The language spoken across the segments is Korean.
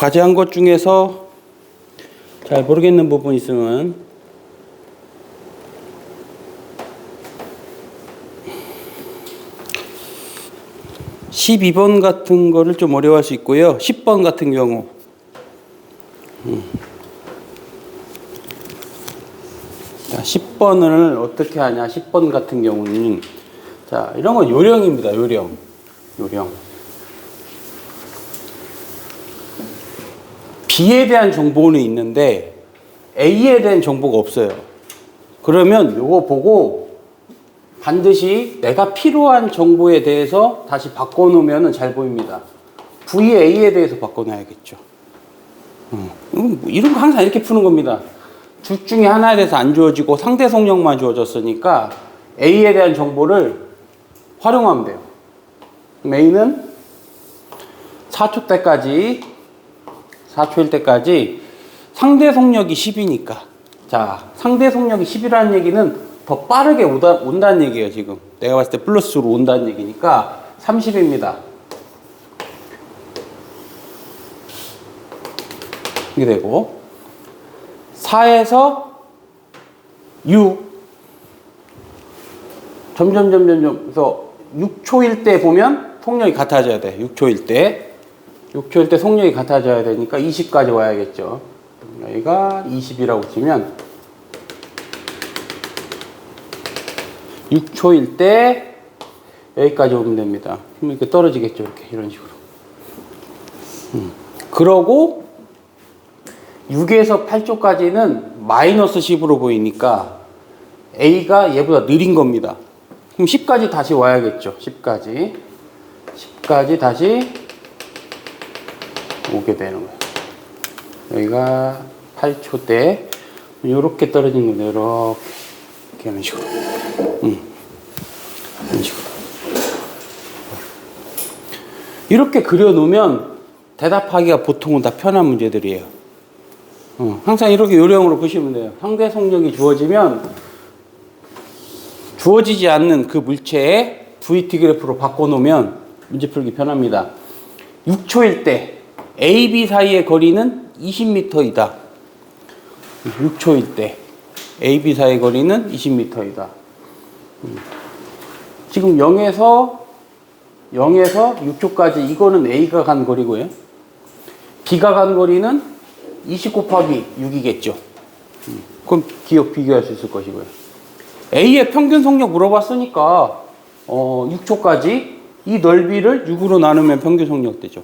과제한 것 중에서 잘 모르겠는 부분 있으면 12번 같은 거를 좀 어려워할 수 있고요. 10번 같은 경우 자, 10번을 어떻게 하냐. 10번 같은 경우는 자, 이런 건 요령입니다. 요령. B에 대한 정보는 있는데 A에 대한 정보가 없어요. 그러면 요거 보고 반드시 내가 필요한 정보에 대해서 다시 바꿔놓으면 잘 보입니다. VA에 대해서 바꿔놔야겠죠. 이런 거 항상 이렇게 푸는 겁니다. 둘 중에 하나에 대해서 안 주어지고 상대 속력만 주어졌으니까 A에 대한 정보를 활용하면 돼요. 그럼 A는 4초 때까지 4초일 때까지 상대 속력이 10이니까 자, 상대 속력이 10이라는 얘기는 더 빠르게 온다는 얘기예요. 지금 내가 봤을 때 플러스로 온다는 얘기니까 30입니다. 이게 되고 4에서 6 점점 그래서 6초일 때 보면 속력이 같아져야 돼. 6초일 때 속력이 같아져야 되니까 20까지 와야겠죠. 여기가 20이라고 치면 6초일 때 여기까지 오면 됩니다. 그럼 이렇게 떨어지겠죠. 이렇게 이런 식으로. 그러고 6에서 8초까지는 마이너스 10으로 보이니까 A가 얘보다 느린 겁니다. 그럼 10까지 다시 와야겠죠. 10까지 다시 오게 되는 거예요. 여기가 8초 때 이렇게 떨어지는 거예요. 이렇게 하는 식으로. 이런 식으로. 이렇게 그려놓으면 대답하기가 보통은 다 편한 문제들이에요. 항상 이렇게 요령으로 보시면 돼요. 상대 속력이 주어지면 주어지지 않는 그 물체의 VT 그래프로 바꿔놓으면 문제 풀기 편합니다. 6초일 때 A, B 사이의 거리는 20m이다. 6초일 때 A, B 사이의 거리는 20m이다. 지금 0에서 6초까지 이거는 A가 간 거리고요. B가 간 거리는 20 곱하기 6이겠죠. 그럼 비교할 수 있을 것이고요. A의 평균 속력 물어봤으니까 6초까지 이 넓이를 6으로 나누면 평균 속력 되죠.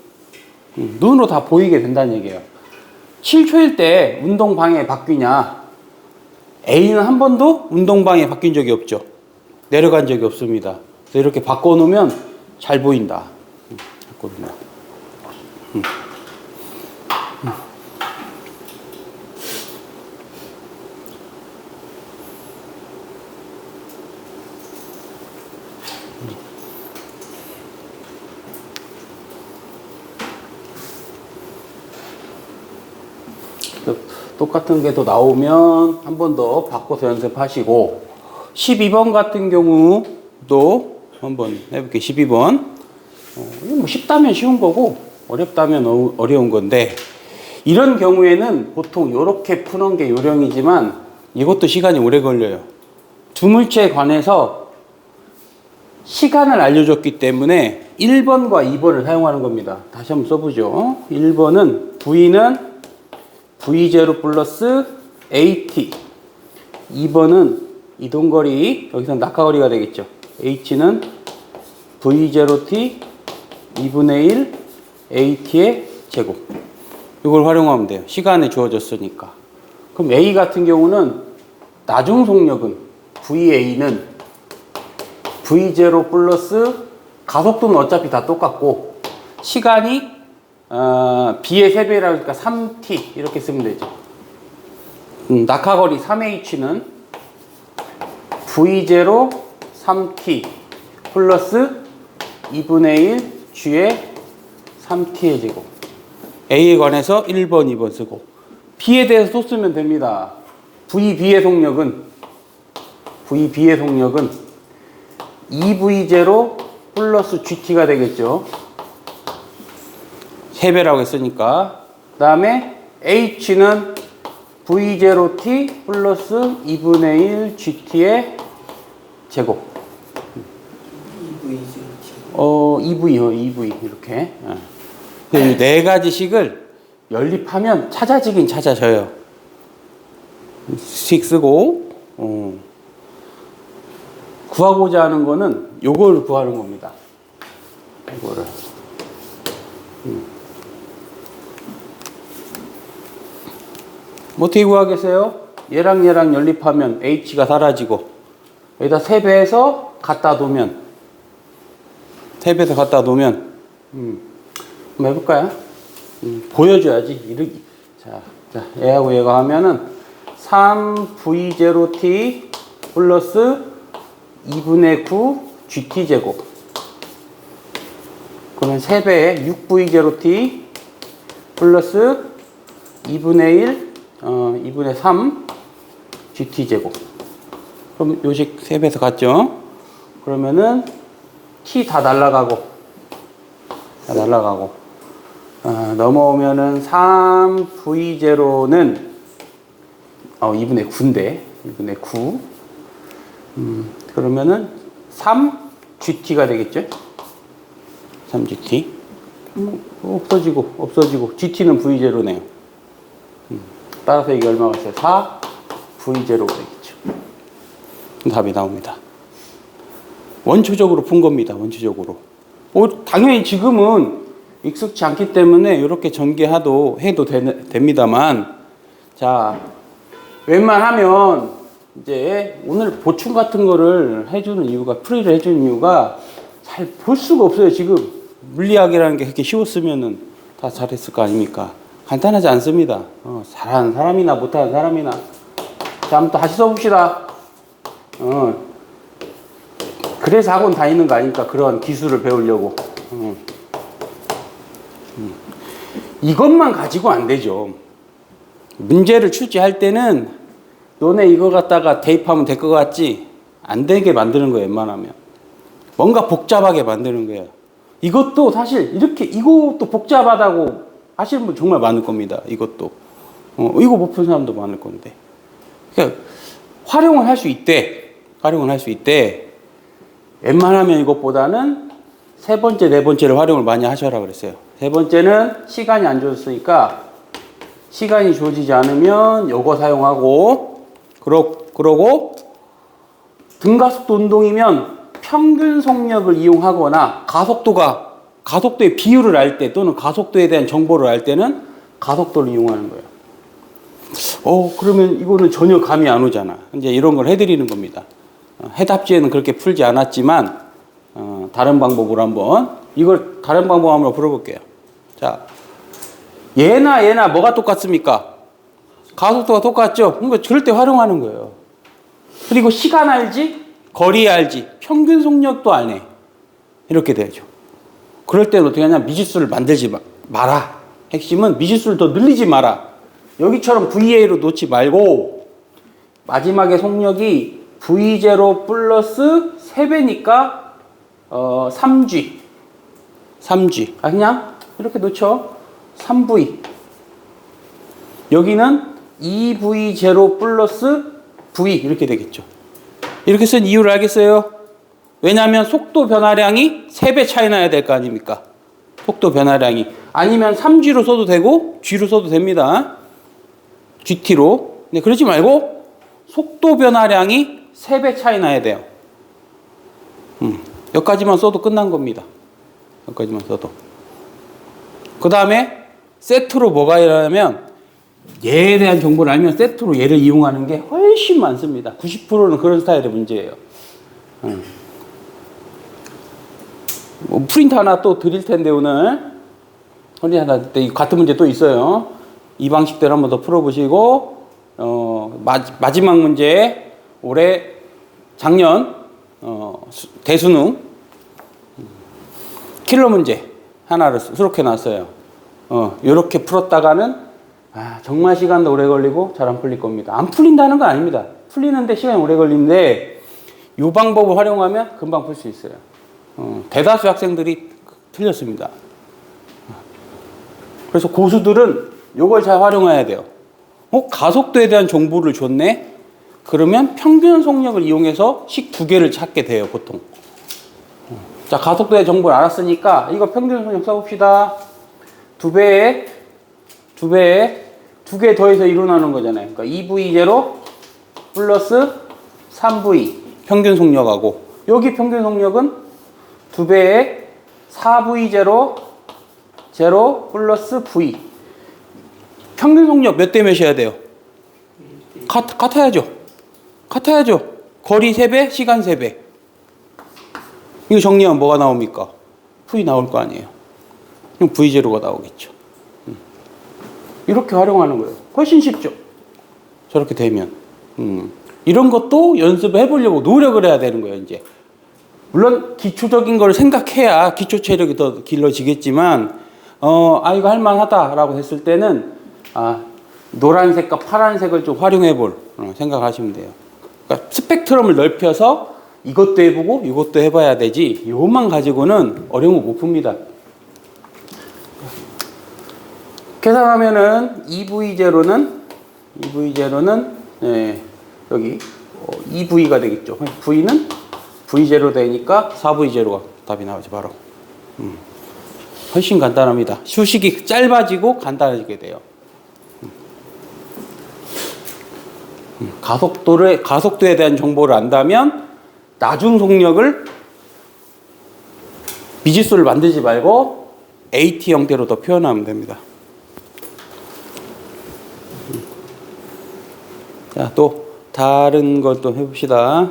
눈으로 다 보이게 된다는 얘기예요. 7초일 때 운동방해 바뀌냐? A는 한 번도 운동방해 바뀐 적이 없죠. 내려간 적이 없습니다. 그래서 이렇게 바꿔놓으면 잘 보인다. 바꿔놓으면. 똑같은 게 더 나오면 한 번 더 바꿔서 연습하시고 12번 같은 경우도 한번 해볼게요. 12번 뭐 쉽다면 쉬운 거고 어렵다면 어려운 건데 이런 경우에는 보통 이렇게 푸는 게 요령이지만 이것도 시간이 오래 걸려요. 두 물체에 관해서 시간을 알려줬기 때문에 1번과 2번을 사용하는 겁니다. 다시 한번 써보죠. 1번은 V는 V0 플러스 AT 2번은 이동거리 여기서 낙하거리가 되겠죠. H는 V0T 2분의 1 AT의 제곱 이걸 활용하면 돼요. 시간에 주어졌으니까. 그럼 A 같은 경우는 나중 속력은 VA는 V0 플러스 가속도는 어차피 다 똑같고 시간이 B의 3배라니까 3T 이렇게 쓰면 되죠. 낙하거리 3H는 V0 3T 플러스 2분의 1 G의 3T의 제곱. A에 관해서 1번, 2번 쓰고 B에 대해서 또 쓰면 됩니다. VB의 속력은 2V0 플러스 GT가 되겠죠. 3배라고 했으니까 다음에 h는 v0t 플러스 2분의 1 gt의 제곱. 2v 이렇게. 이 네 가지 식을 연립하면 찾아지긴 찾아져요. 식 쓰고 구하고자 하는 거는 요걸 구하는 겁니다. 이거를. 뭐 어떻게 구하겠어요? 얘랑 얘랑 연립하면 h가 사라지고 여기다 3배해서 갖다 놓으면 한번 해볼까요? 보여줘야지. 자, 얘하고 얘가 하면은 3v0t 플러스 2분의 9 gt 제곱. 그러면 3배에 6v0t 플러스 2분의 1, 2분의 3 gt 제곱. 그럼 요식 3배에서 갔죠? 그러면은 t 다 날라가고 넘어오면은 3v0는 2분의 9인데 2분의 9 그러면은 3gt가 되겠죠? 3gt 없어지고 gt는 v0네요. 따라서 이게 얼마가 있어요? 4v0가 되겠죠. 답이 나옵니다. 원초적으로 푼 겁니다. 원초적으로. 당연히 지금은 익숙치 않기 때문에 이렇게 전개해도 됩니다만, 자, 웬만하면 이제 오늘 보충 같은 거를 해주는 이유가, 풀이를 해주는 이유가 잘 볼 수가 없어요. 지금 물리학이라는 게 그렇게 쉬웠으면은 다 잘했을 거 아닙니까? 간단하지 않습니다. 잘하는 사람이나 못하는 사람이나. 자, 한번 다시 써봅시다. 그래서 학원 다니는 거 아닙니까? 그런 기술을 배우려고. 이것만 가지고 안 되죠. 문제를 출제할 때는 너네 이거 갖다가 대입하면 될 것 같지? 안 되게 만드는 거예요, 웬만하면. 뭔가 복잡하게 만드는 거예요. 이것도 사실 이것도 복잡하다고 하시는 분 정말 많을 겁니다. 이것도. 이거 못 푼 사람도 많을 건데. 그러니까 활용을 할 수 있대. 웬만하면 이것보다는 세 번째, 네 번째를 활용을 많이 하셔라 그랬어요. 세 번째는 시간이 안 주어졌으니까 시간이 주어지지 않으면 요거 사용하고 그러고 등가속도 운동이면 평균 속력을 이용하거나 가속도의 비율을 알 때 또는 가속도에 대한 정보를 알 때는 가속도를 이용하는 거예요. 그러면 이거는 전혀 감이 안 오잖아. 이제 이런 걸 해드리는 겁니다. 해답지에는 그렇게 풀지 않았지만 다른 방법으로 다른 방법 한번 풀어볼게요. 자, 얘나 뭐가 똑같습니까? 가속도가 똑같죠? 그러니까 그럴 때 활용하는 거예요. 그리고 시간 알지? 거리 알지? 평균 속력도 아네. 이렇게 되죠. 그럴 때는 어떻게 하냐? 미지수를 만들지 마라. 핵심은 미지수를 더 늘리지 마라. 여기처럼 VA로 놓지 말고 마지막에 속력이 V0 플러스 3배니까 3G. 그냥 이렇게 놓죠. 3V. 여기는 2V0 플러스 V 이렇게 되겠죠. 이렇게 쓴 이유를 알겠어요? 왜냐하면 속도 변화량이 3배 차이 나야 될 거 아닙니까? 속도 변화량이. 아니면 3G로 써도 되고 G로 써도 됩니다. GT로. 근데 그러지 말고 속도 변화량이 3배 차이 나야 돼요. 여기까지만 써도 끝난 겁니다. 여기까지만 써도. 그 다음에 세트로 뭐가 일어나면 얘에 대한 정보를 알면 세트로 얘를 이용하는 게 훨씬 많습니다. 90%는 그런 스타일의 문제예요. 프린트 하나 또 드릴 텐데 오늘 같은 문제 또 있어요. 이 방식대로 한번 더 풀어보시고 마지막 문제 작년 대수능 킬러 문제 하나를 수록해 놨어요. 요렇게 풀었다가는 정말 시간도 오래 걸리고 잘 안 풀릴 겁니다. 안 풀린다는 건 아닙니다. 풀리는데 시간이 오래 걸리는데 이 방법을 활용하면 금방 풀 수 있어요. 대다수 학생들이 틀렸습니다. 그래서 고수들은 요걸 잘 활용해야 돼요. 가속도에 대한 정보를 줬네? 그러면 평균 속력을 이용해서 식 두 개를 찾게 돼요, 보통. 자, 가속도의 정보를 알았으니까 이거 평균 속력 써봅시다. 두 개 더해서 일어나는 거잖아요. 그러니까 2V0 플러스 3V 평균 속력하고, 여기 평균 속력은 두 배의 4V0 플러스 V. 평균 속력 몇 대 몇이어야 돼요? 같아야죠. 거리 3배, 시간 3배. 이거 정리하면 뭐가 나옵니까? V 나올 거 아니에요. 그럼 V0가 나오겠죠. 이렇게 활용하는 거예요. 훨씬 쉽죠. 저렇게 되면. 이런 것도 연습을 해보려고 노력을 해야 되는 거예요, 이제. 물론 기초적인 걸 생각해야 기초 체력이 더 길러지겠지만, 이거 할만하다라고 했을 때는, 노란색과 파란색을 좀 활용해 볼 생각하시면 돼요. 그러니까 스펙트럼을 넓혀서 이것도 해보고 이것도 해봐야 되지, 이것만 가지고는 어려움을 못 풉니다. 계산하면은 2V0는 여기 2V가 되겠죠. V는 V0 되니까 4V0가 답이 나오지 바로. 훨씬 간단합니다. 수식이 짧아지고 간단해지게 돼요. 가속도에 대한 정보를 안다면 나중 속력을 미지수를 만들지 말고 AT 형태로 더 표현하면 됩니다. 자, 또 다른 것도 해봅시다.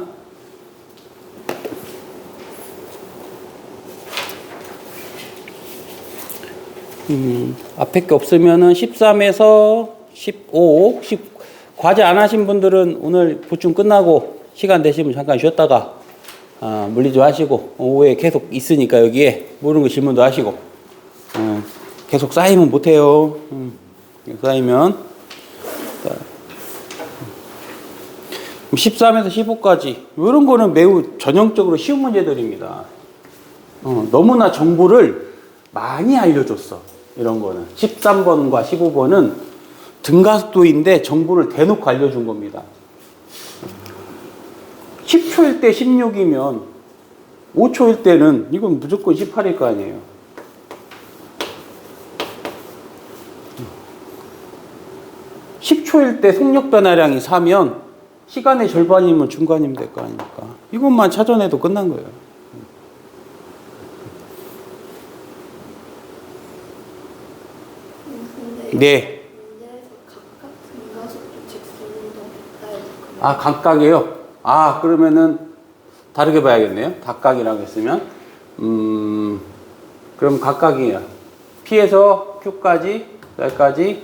앞에 게 없으면은 13에서 15, 과제 안 하신 분들은 오늘 보충 끝나고 시간 되시면 잠깐 쉬었다가 물리조 하시고, 오후에 계속 있으니까 여기에 모르는 거 질문도 하시고, 계속 쌓이면 못해요. 쌓이면 13에서 15까지 이런 거는 매우 전형적으로 쉬운 문제들입니다. 너무나 정보를 많이 알려줬어. 이런 거는 13번과 15번은 등가속도인데 정보를 대놓고 알려준 겁니다. 10초일 때 16이면 5초일 때는 이건 무조건 18일 거 아니에요. (10초일) 때 속력 변화량이 4면 시간의 절반이면 중간이면 될 거 아닙니까? 이것만 찾아내도 끝난 거예요. 네. 각각이에요? 그러면은 다르게 봐야겠네요. 각각이라고 했으면. 그럼 각각이야. P에서 Q까지, R까지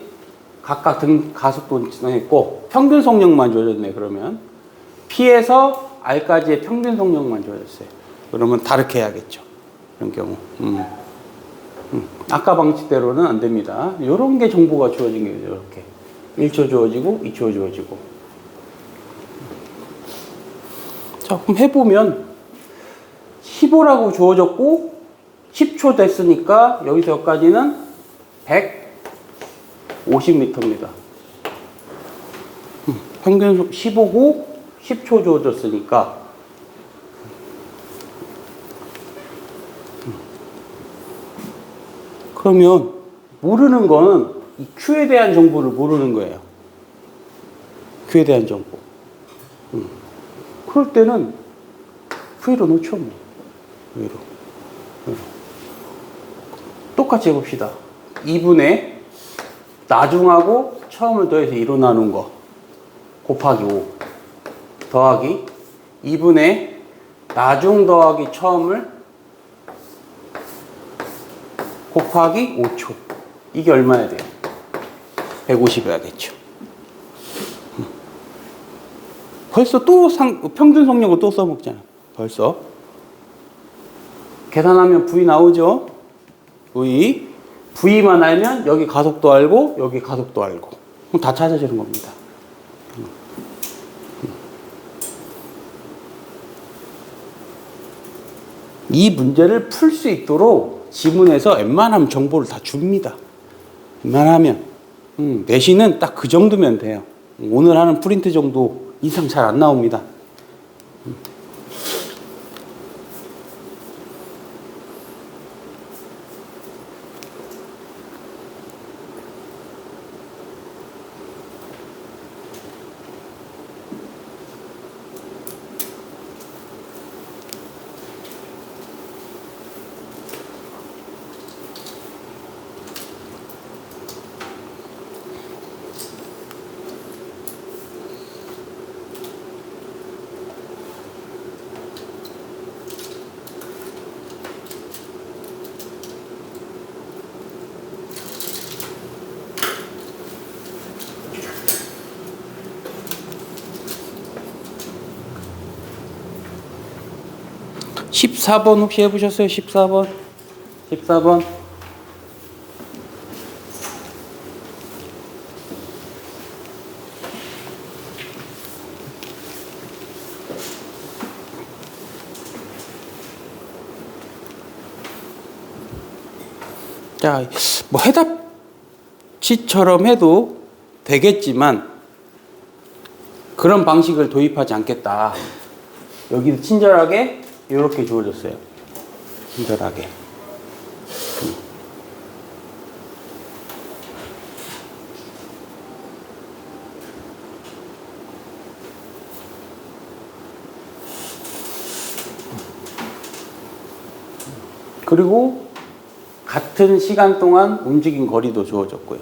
각각 등 가속도 했고, 평균 속력만 줘줬네, 그러면. P에서 R까지의 평균 속력만 줘줬어요. 그러면 다르게 해야겠죠. 이런 경우. 아까 방식대로는 안 됩니다. 이런 게 정보가 주어진 게 이렇게. 1초 주어지고, 2초 주어지고. 자, 그럼 해보면 15라고 주어졌고 10초 됐으니까 여기서 여기까지는 150m입니다. 평균 속 15고 10초 주어졌으니까 그러면 모르는 거는 이 Q에 대한 정보를 모르는 거예요. Q에 대한 정보. 그럴 때는 V로 놓죠, 뭐. V로. 똑같이 해봅시다. 2분의 나중하고 처음을 더해서 2로 나눈 거 곱하기 5 더하기 2분의 나중 더하기 처음을 곱하기 5초. 이게 얼마야 돼요? 150이어야겠죠. 벌써 또 평균 속력을 또 써먹잖아. 벌써. 계산하면 V 나오죠? V만 알면 여기 가속도 알고 여기 가속도 알고. 그럼 다 찾아지는 겁니다. 이 문제를 풀 수 있도록 지문에서 웬만하면 정보를 다 줍니다. 웬만하면. 내신은 딱 그 정도면 돼요. 오늘 하는 프린트 정도 이상 잘 안 나옵니다. 14번 혹시 해보셨어요? 14번? 14번? 자, 뭐 해답지처럼 해도 되겠지만 그런 방식을 도입하지 않겠다. 여기도 친절하게 이렇게 주어졌어요. 친절하게. 그리고 같은 시간 동안 움직인 거리도 주어졌고요.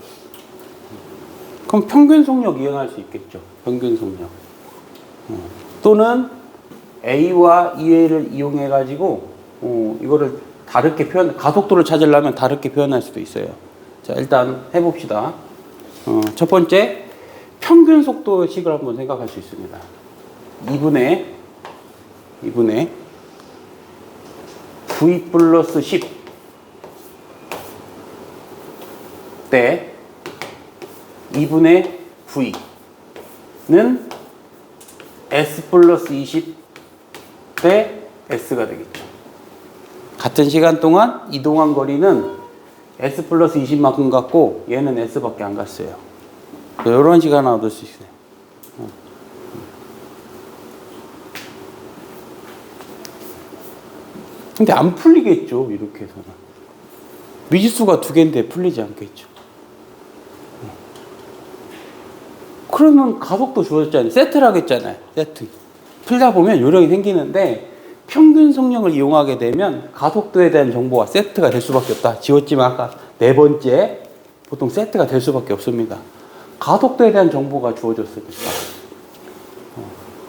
그럼 평균 속력 이용할 수 있겠죠. 평균 속력. 또는 A와 EA를 이용해 가지고 이거를 다르게 가속도를 찾으려면 다르게 표현할 수도 있어요. 자, 일단 해봅시다. 첫 번째 평균 속도식을 한번 생각할 수 있습니다. 2분의 V 플러스 10 때 2분의 V는 S 플러스 20 대 S가 되겠죠. 같은 시간 동안 이동한 거리는 S 플러스 20만큼 갔고 얘는 S밖에 안 갔어요. 이런 시간 얻을 수 있어요. 근데 안 풀리겠죠. 이렇게 해서는 미지수가 두 개인데 풀리지 않겠죠. 그러면 가속도 주어졌잖아요. 세트를 하겠잖아요. 세트. 풀다 보면 요령이 생기는데 평균 속력을 이용하게 되면 가속도에 대한 정보가 세트가 될 수밖에 없다. 지웠지만 아까 네 번째 보통 세트가 될 수밖에 없습니다. 가속도에 대한 정보가 주어졌으니까.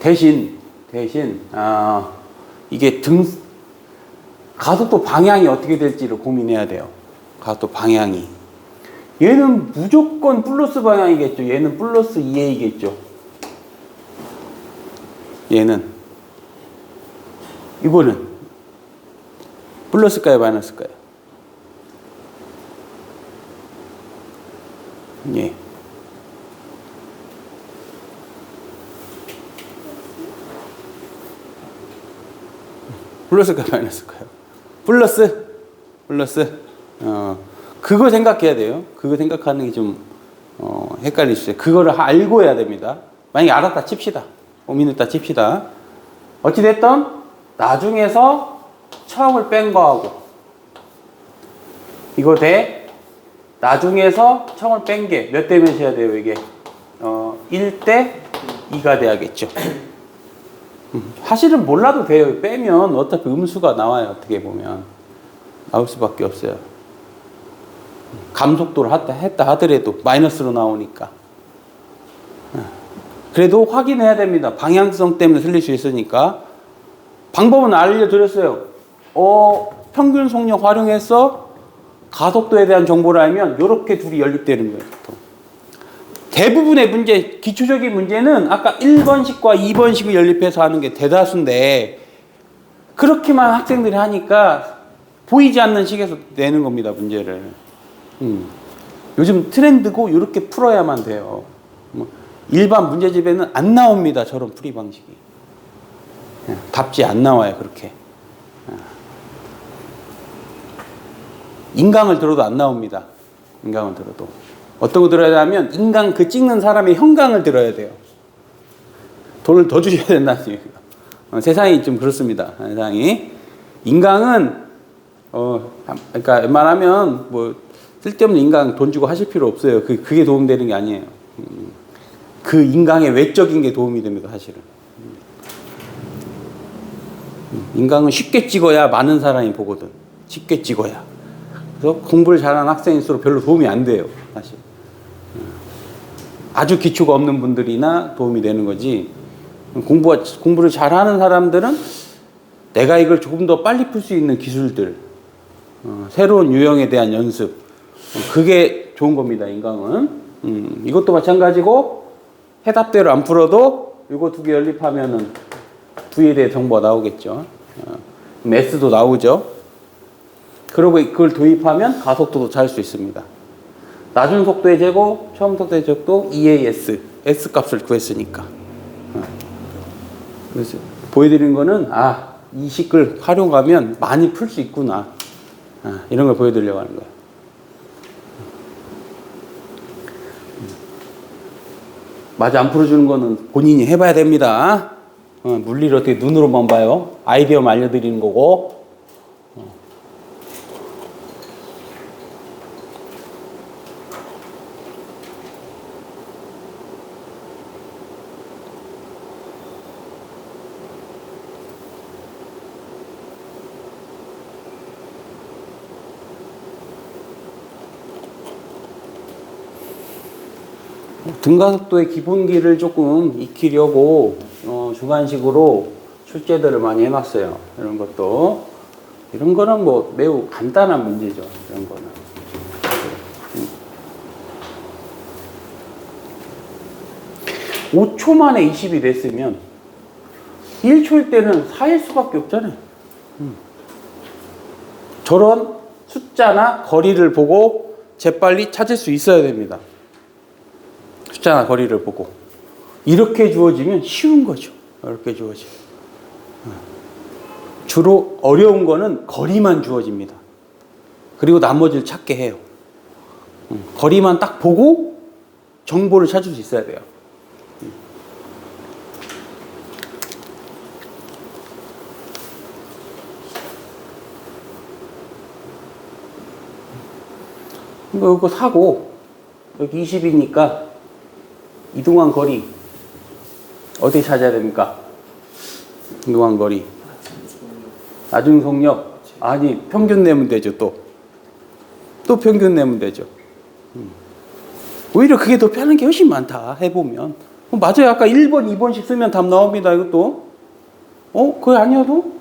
대신 이게 가속도 방향이 어떻게 될지를 고민해야 돼요. 가속도 방향이. 얘는 무조건 플러스 방향이겠죠. 얘는 플러스 2A겠죠. 얘는 이거는 플러스일까요? 마이너스일까요? 예. 플러스일까요? 마이너스일까요? 플러스. 그거 생각해야 돼요. 그거 생각하는 게 좀 헷갈릴 수 있어요. 그거를 알고 해야 됩니다. 만약에 알았다 칩시다. 고민했다 칩시다. 어찌됐든 나중에서 처음을 뺀 거하고 이거 대 나중에서 처음을 뺀 게 몇 대 몇이어야 돼요 이게 1대 2가 돼야겠죠. 사실은 몰라도 돼요. 빼면 어차피 음수가 나와요. 어떻게 보면 나올 수밖에 없어요. 감속도를 했다 하더라도 마이너스로 나오니까. 그래도 확인해야 됩니다. 방향성 때문에 틀릴 수 있으니까. 방법은 알려드렸어요. 평균 속력 활용해서 가속도에 대한 정보를 알면 이렇게 둘이 연립되는 거예요. 대부분의 문제, 기초적인 문제는 아까 1번식과 2번식을 연립해서 하는 게 대다수인데 그렇게만 학생들이 하니까 보이지 않는 식에서 내는 겁니다. 문제를. 요즘 트렌드고 이렇게 풀어야만 돼요. 일반 문제집에는 안 나옵니다. 저런 풀이 방식이. 답지 안 나와요. 그렇게. 인강을 들어도 안 나옵니다. 인강을 들어도. 어떤 거 들어야 하면 인강 그 찍는 사람의 형광을 들어야 돼요. 돈을 더 주셔야 된다는 얘기예요. 세상이 좀 그렇습니다. 세상이. 인강은 그러니까 웬만하면 뭐 쓸데없는 인강 돈 주고 하실 필요 없어요. 그게 도움되는 게 아니에요. 그 인강의 외적인 게 도움이 됩니다, 사실은. 인강은 쉽게 찍어야 많은 사람이 보거든. 쉽게 찍어야. 그래서 공부를 잘하는 학생일수록 별로 도움이 안 돼요, 사실. 아주 기초가 없는 분들이나 도움이 되는 거지. 공부를 잘하는 사람들은 내가 이걸 조금 더 빨리 풀 수 있는 기술들, 새로운 유형에 대한 연습, 그게 좋은 겁니다, 인강은. 이것도 마찬가지고 해답대로 안 풀어도 이거 두 개 연립하면은 V에 대해 정보가 나오겠죠. S도 나오죠. 그리고 그걸 도입하면 가속도도 찾을 수 있습니다. 낮은 속도의 제곱, 처음 속도의 제곱도 2AS, S 값을 구했으니까. 그래서 보여드린 거는 이 식을 활용하면 많이 풀 수 있구나. 이런 걸 보여드리려고 하는 거예요. 맞아, 안 풀어주는 거는 본인이 해봐야 됩니다. 물리를 어떻게 눈으로만 봐요. 아이디어만 알려드리는 거고. 등가속도의 기본기를 조금 익히려고 주관식으로 출제들을 많이 해놨어요. 이런 거는 뭐 매우 간단한 문제죠. 이런 거는. 5초 만에 20이 됐으면 1초일 때는 4일 수밖에 없잖아요. 저런 숫자나 거리를 보고 재빨리 찾을 수 있어야 됩니다. 숫자나 거리를 보고. 이렇게 주어지면 쉬운 거죠. 이렇게 주어지면. 주로 어려운 거는 거리만 주어집니다. 그리고 나머지를 찾게 해요. 거리만 딱 보고 정보를 찾을 수 있어야 돼요. 이거 사고 여기 20이니까 이동한 거리 어떻게 찾아야 됩니까? 이동한 거리 나중 속력 아니 평균 내면 되죠. 또 평균 내면 되죠. 오히려 그게 더 편한 게 훨씬 많다 해보면. 맞아요. 아까 1번 2번씩 쓰면 답 나옵니다. 이것도 그게 아니어도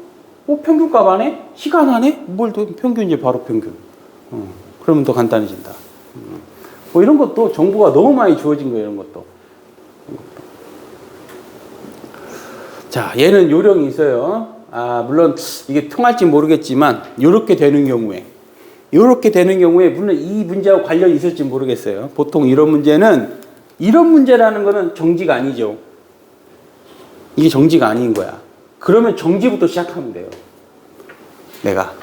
평균값 안에 시간 안에 뭘 더 평균이지 바로 평균. 그러면 더 간단해진다. 뭐 이런 것도 정보가 너무 많이 주어진 거예요. 이런 것도. 자, 얘는 요령이 있어요. 물론 이게 통할지 모르겠지만 요렇게 되는 경우에 물론 이 문제하고 관련이 있을지 모르겠어요. 보통 이런 문제라는 거는 정지가 아니죠. 이게 정지가 아닌 거야. 그러면 정지부터 시작하면 돼요. 내가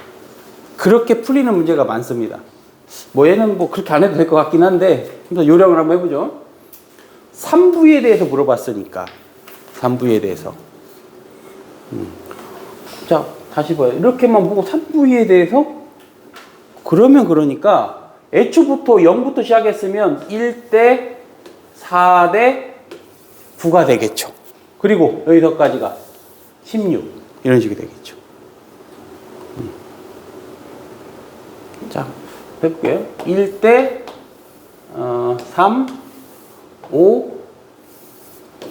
그렇게 풀리는 문제가 많습니다. 뭐 얘는 뭐 그렇게 안 해도 될 것 같긴 한데 요령을 한번 해보죠. 3부에 대해서 물어봤으니까 3부에 대해서 자 다시 봐요. 이렇게만 보고 3부에 대해서 그러니까 애초부터 0부터 시작했으면 1대 4대 9가 되겠죠. 그리고 여기서까지가 16 이런 식이 되겠죠. 자 해볼게요. 1대 3 5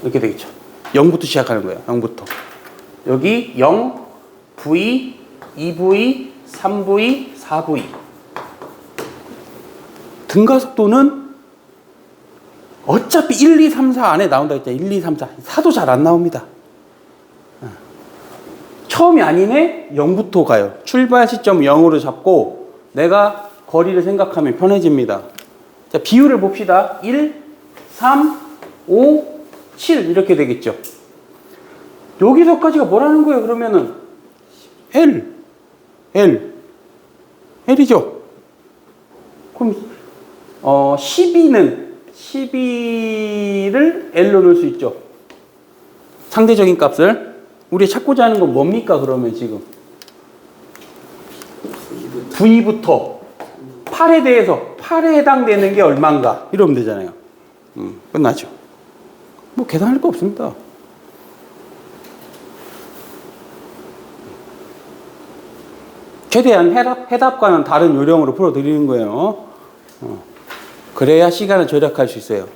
이렇게 되겠죠. 0부터 시작하는 거예요. 0부터 여기 0 V 2V 3V 4V 등가속도는 어차피 1, 2, 3, 4 안에 나온다 했잖아요. 1, 2, 3, 4 4도 잘 안 나옵니다. 처음이 아니네 0부터 가요. 출발 시점 0으로 잡고 내가 거리를 생각하면 편해집니다. 자, 비율을 봅시다. 1, 3, 5, 7 이렇게 되겠죠. 여기서까지가 뭐라는 거예요? 그러면은 L이죠. 그럼 12를 L로 넣을 수 있죠. 상대적인 값을. 우리 찾고자 하는 건 뭡니까, 그러면 지금? V부터 8에 대해서 8에 해당되는 게 얼마인가? 이러면 되잖아요. 끝나죠. 뭐 계산할 거 없습니다. 최대한 해답과는 다른 요령으로 풀어드리는 거예요. 그래야 시간을 절약할 수 있어요.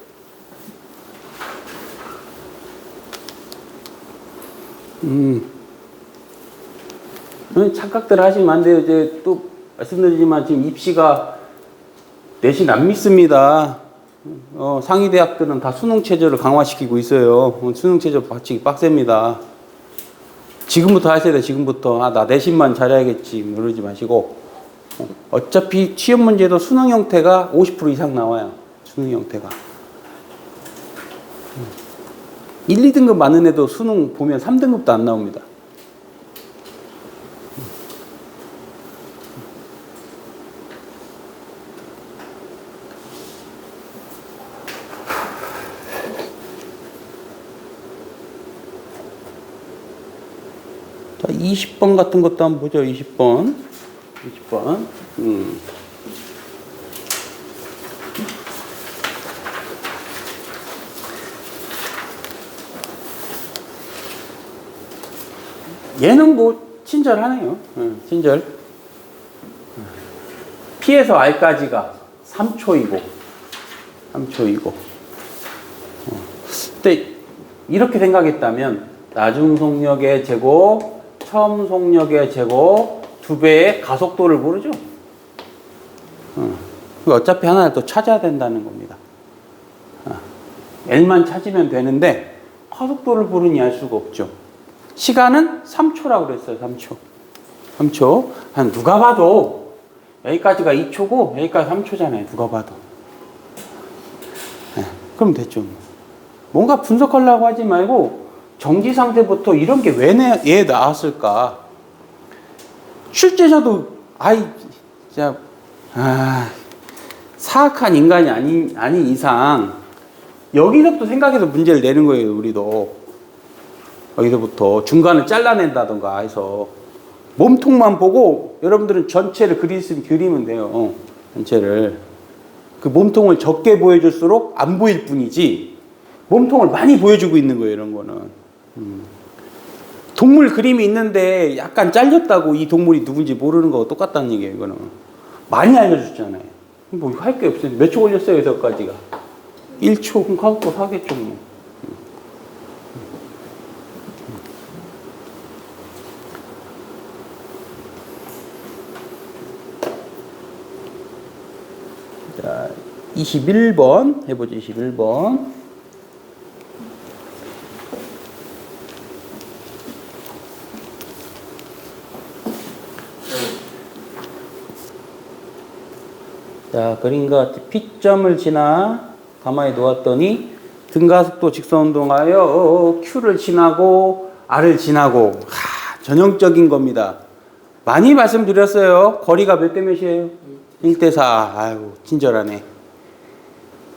착각들 하시면 안 돼요. 이제 또 말씀드리지만 지금 입시가 내신 안 믿습니다. 상위 대학들은 다 수능 체제를 강화시키고 있어요. 수능 체제 받치기 빡셉니다. 지금부터 하셔야 돼. 지금부터 나 내신만 잘해야겠지 그러지 마시고 어차피 취업 문제도 수능 형태가 50% 이상 나와요. 수능 형태가 1, 2등급 많은 애도 수능 보면 3등급도 안 나옵니다. 자, 20번 같은 것도 한번 보죠. 20번. 얘는 뭐 친절하네요. 친절. P에서 R까지가 3초이고. 근데 이렇게 생각했다면 나중 속력의 제곱, 처음 속력의 제곱 2배의 가속도를 모르죠. 어차피 하나를 또 찾아야 된다는 겁니다. L만 찾으면 되는데 가속도를 모르니 알 수가 없죠. 시간은 3초라고 그랬어요. 3초. 누가 봐도 여기까지가 2초고 여기까지 3초잖아요. 누가 봐도. 그럼 됐죠. 뭔가 분석하려고 하지 말고 정지 상태부터 이런 게 왜 나왔을까? 출제자도 진짜 사악한 인간이 아닌 이상 여기서부터 생각해서 문제를 내는 거예요. 우리도 여기서부터 중간을 잘라낸다던가 해서 몸통만 보고 여러분들은 전체를 그리면 돼요. 전체를 그 몸통을 적게 보여줄수록 안 보일 뿐이지 몸통을 많이 보여주고 있는 거예요. 이런 거는 동물 그림이 있는데 약간 잘렸다고 이 동물이 누군지 모르는 거와 똑같다는 얘기예요. 이거는 많이 알려줬잖아요. 뭐 할 게 없어요. 몇 초 걸렸어요? 여기서까지가 1초. 그럼 가속도 사겠죠. 뭐. 자, 21번 해보죠. 21번. 자, 그림과 같이 P점을 지나 가만히 놓았더니 등가속도 직선운동하여 Q를 지나고 R을 지나고 전형적인 겁니다. 많이 말씀드렸어요. 거리가 몇 대 몇이에요? 1대 4. 아유, 친절하네.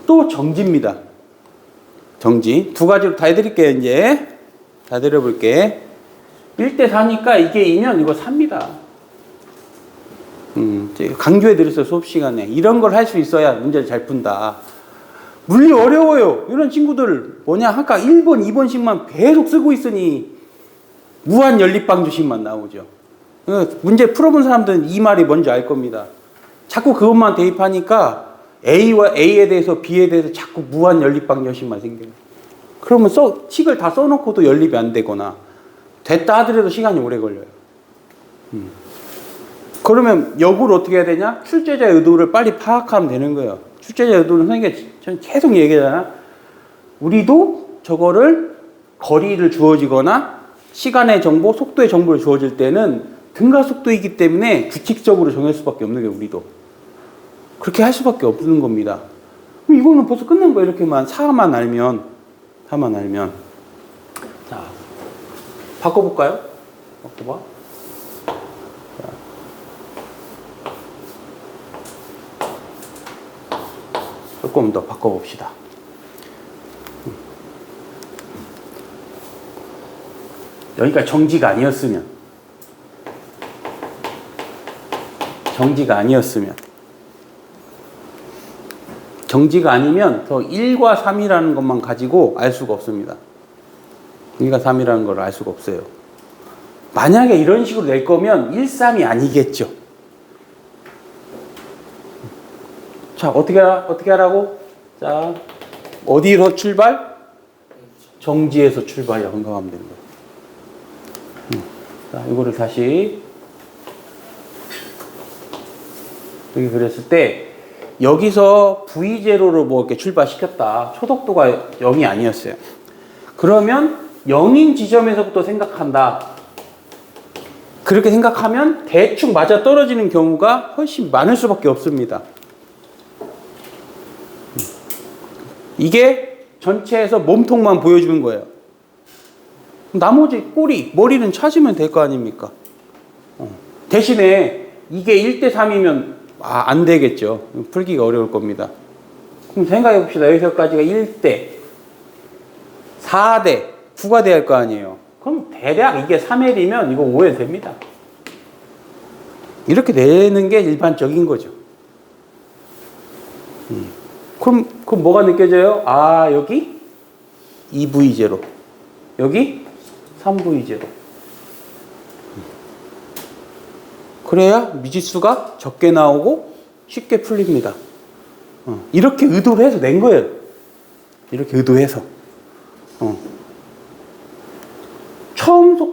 또 정지입니다. 정지. 두 가지로 다 해드릴게요. 이제 다 드려볼게. 1대 4니까 이게 2면 이거 3입니다. 강조해드렸어요. 수업시간에. 이런 걸 할 수 있어야 문제를 잘 푼다. 물리 어려워요. 이런 친구들 아까 1번, 2번씩만 계속 쓰고 있으니 무한 연립방정식만 나오죠. 문제 풀어본 사람들은 이 말이 뭔지 알 겁니다. 자꾸 그것만 대입하니까 A에 대해서 B에 대해서 자꾸 무한 연립방정식만 생겨요. 그러면 식을 다 써놓고도 연립이 안 되거나 됐다 하더라도 시간이 오래 걸려요. 그러면 역으로 어떻게 해야 되냐? 출제자의 의도를 빨리 파악하면 되는 거예요. 출제자의 의도는 선생님이 계속 얘기하잖아. 우리도 저거를 거리를 주어지거나 시간의 정보, 속도의 정보를 주어질 때는 등가속도이기 때문에 규칙적으로 정할 수밖에 없는 게 우리도. 그렇게 할 수밖에 없는 겁니다. 이거는 벌써 끝난 거예요. 이렇게만 4만 알면. 자, 바꿔볼까요? 바꿔봐. 조금 더 바꿔봅시다. 여기가 정지가 아니었으면 정지가 아니면 더 1과 3이라는 것만 가지고 알 수가 없습니다. 1과 3이라는 걸 알 수가 없어요. 만약에 이런 식으로 낼 거면 1, 3이 아니겠죠. 자, 어떻게 하라고? 자, 어디로 출발? 정지에서 출발이라고 생각하면 되는 거예요. 자, 이거를 다시 여기 그랬을 때 여기서 V0로 뭐 이렇게 출발시켰다. 초속도가 0이 아니었어요. 그러면 0인 지점에서부터 생각한다. 그렇게 생각하면 대충 맞아 떨어지는 경우가 훨씬 많을 수밖에 없습니다. 이게 전체에서 몸통만 보여주는 거예요. 나머지 꼬리, 머리는 찾으면 될 거 아닙니까? 대신에 이게 1대 3이면 안 되겠죠. 풀기가 어려울 겁니다. 그럼 생각해 봅시다. 여기서까지가 1대, 4대, 9가 돼야 할 거 아니에요. 그럼 대략 이게 3L이면 이거 5L 됩니다. 이렇게 되는 게 일반적인 거죠. 그럼 뭐가 느껴져요? 아, 여기 2V0, 여기 3V0. 그래야 미지수가 적게 나오고 쉽게 풀립니다. 이렇게 의도를 해서 낸 거예요. 이렇게 의도해서.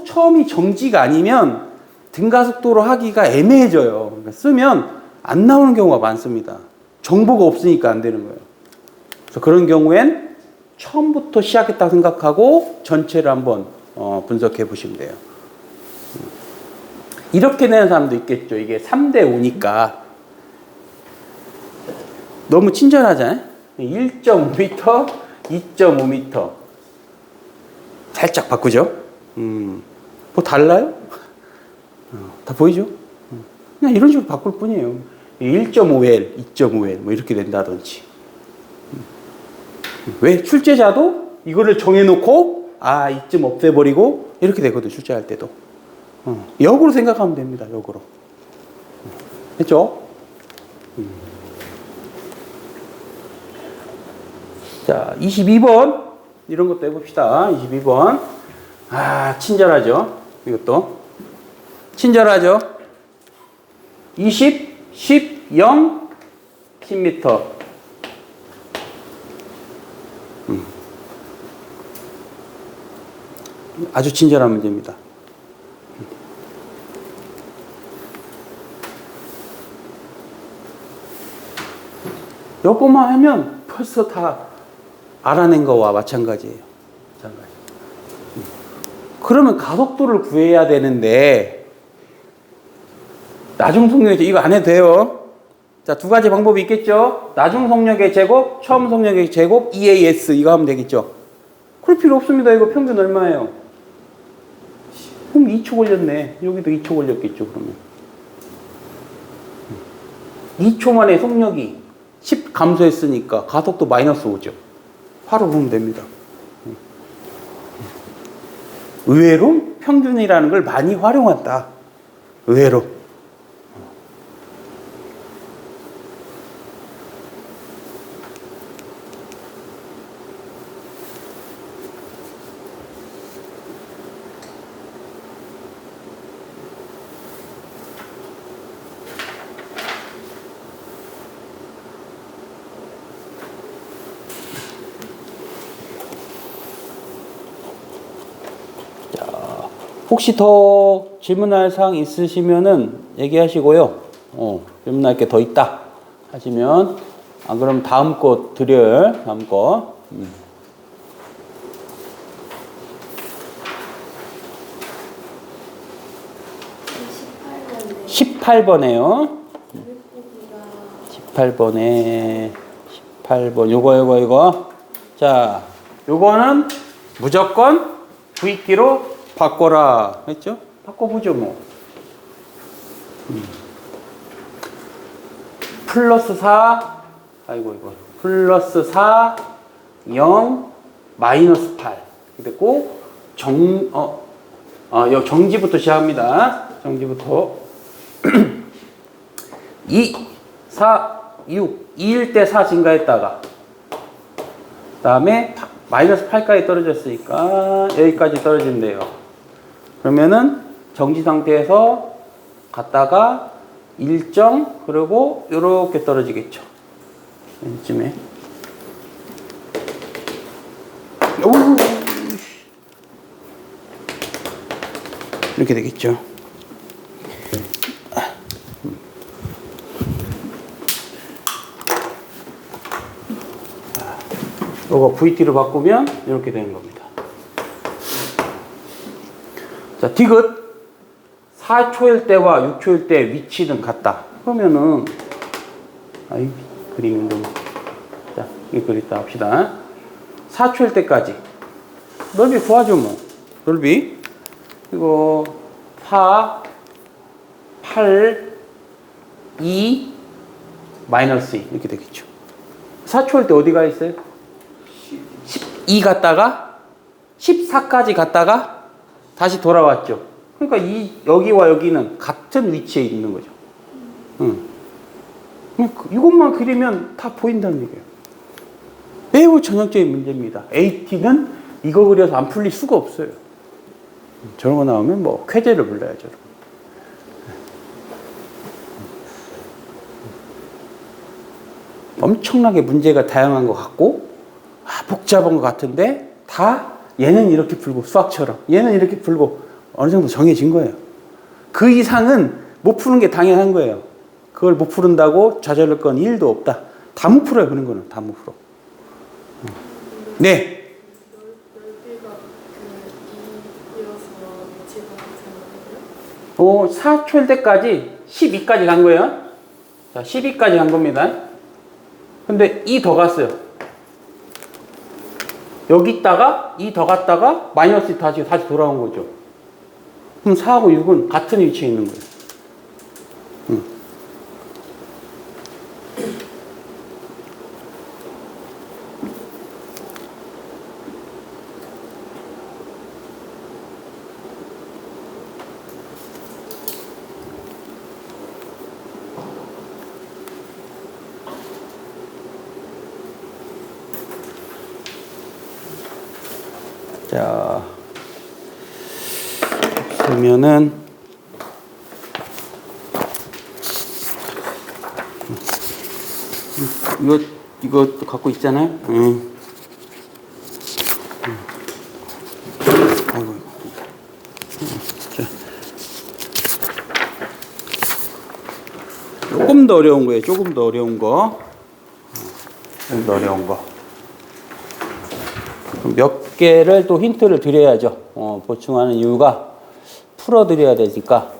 처음이 정지가 아니면 등가속도로 하기가 애매해져요. 그러니까 쓰면 안 나오는 경우가 많습니다. 정보가 없으니까 안 되는 거예요. 그래서 그런 경우엔 처음부터 시작했다고 생각하고 전체를 한번 분석해 보시면 돼요. 이렇게 내는 사람도 있겠죠. 이게 3대 5니까 너무 친절하잖아요. 1.5m, 2.5m 살짝 바꾸죠. 뭐 달라요? 다 보이죠? 그냥 이런 식으로 바꿀 뿐이에요. 1.5L, 2.5L 뭐 이렇게 된다든지. 왜? 출제자도 이거를 정해놓고 이쯤 없애버리고 이렇게 되거든요. 출제할 때도. 역으로 생각하면 됩니다. 역으로. 했죠? 자, 22번 이런 것도 해봅시다. 22번. 친절하죠? 이것도 친절하죠? 20, 10, 0, 10m. 아주 친절한 문제입니다. 요것만 하면 벌써 다 알아낸 거와 마찬가지예요. 그러면 가속도를 구해야 되는데 나중 속력의 이거 안 해도 돼요. 자, 두 가지 방법이 있겠죠. 나중 속력의 제곱, 처음 속력의 제곱, EAS 이거 하면 되겠죠. 그럴 필요 없습니다. 이거 평균 얼마예요? 그럼 2초 걸렸네. 여기도 2초 걸렸겠죠. 그러면 2초 만에 속력이 10 감소했으니까 가속도 마이너스 5죠. 바로 보면 됩니다. 의외로 평균이라는 걸 많이 활용한다. 의외로. 혹시 더 질문할 사항 있으시면은 얘기하시고요. 질문할 게 더 있다 하시면 그럼 다음 거 드려요. 다음 거. 18번에요. 18번에 18번 요거. 자, 요거는 무조건 V기로 바꿔라 했죠? 바꿔보죠 뭐. 플러스 4 이거 플러스 4, 0, 마이너스 8. 이렇게 됐고, 여기 정지부터 시작합니다. 정지부터. 2, 4, 6. 2일 때 4 증가했다가, 그 다음에 마이너스 8까지 떨어졌으니까 여기까지 떨어진대요. 그러면은 정지 상태에서 갔다가 일정, 그리고 이렇게 떨어지겠죠. 이쯤에. 이렇게 되겠죠. 이거 VT로 바꾸면 이렇게 되는 겁니다. 자, 디귿 4초일 때와 6초일 때 위치는 같다. 그러면은 그림이 너무. 자, 이 그리다 합시다. 4초일 때까지 넓이 구하죠 뭐. 넓이 이거 4, 8, 2, 마이너스 2 이렇게 되겠죠. 4초일 때 어디가 있어요? 12 갔다가 14까지 갔다가 다시 돌아왔죠. 그러니까 여기와 여기는 같은 위치에 있는 거죠. 이것만 그리면 다 보인다는 얘기예요. 매우 전형적인 문제입니다. AT는 이거 그려서 안 풀릴 수가 없어요. 저런 거 나오면 뭐 쾌재를 불러야죠. 엄청나게 문제가 다양한 것 같고 복잡한 것 같은데 다 얘는 이렇게 풀고 수학처럼 얘는 이렇게 풀고 어느 정도 정해진 거예요. 그 이상은 못 푸는 게 당연한 거예요. 그걸 못 푸른다고 좌절할 건 1도 없다. 다 못 풀어요. 그런 거는 다 못 풀어. 네. 넓이가 그 2이어서 위치가 같은 거예요? 4초일 때까지 12까지 간 거예요. 자, 12까지 간 겁니다. 근데 2 더 갔어요. 여기 있다가 2 더 갔다가 마이너스 다시 돌아온 거죠. 그럼 4하고 6은 같은 위치에 있는 거예요. 자, 그러면은 이거 갖고 있잖아요. 아이고. 자, 조금 더 어려운 거예요. 조금 더 어려운 거. 좀 더 어려운 거. 몇 개를 또 힌트를 드려야죠. 보충하는 이유가 풀어드려야 되니까.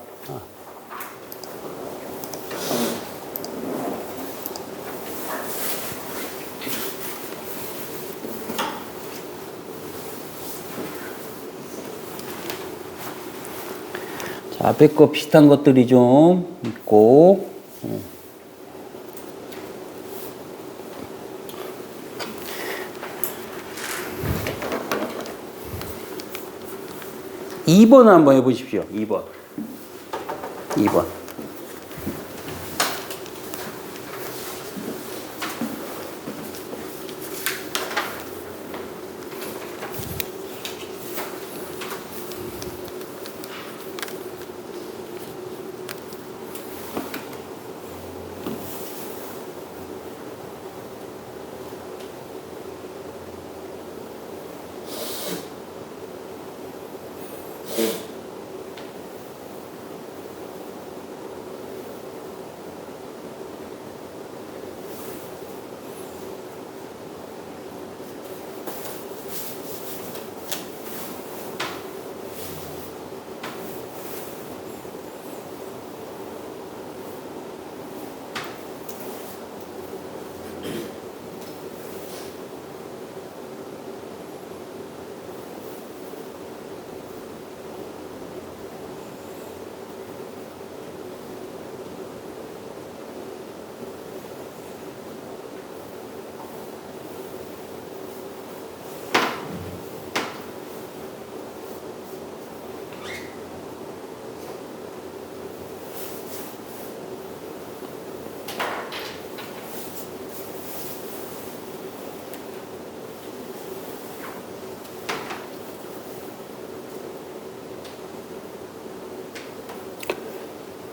자, 앞에 거 비슷한 것들이 좀 있고. 2번을 한번 해보십시오. 2번.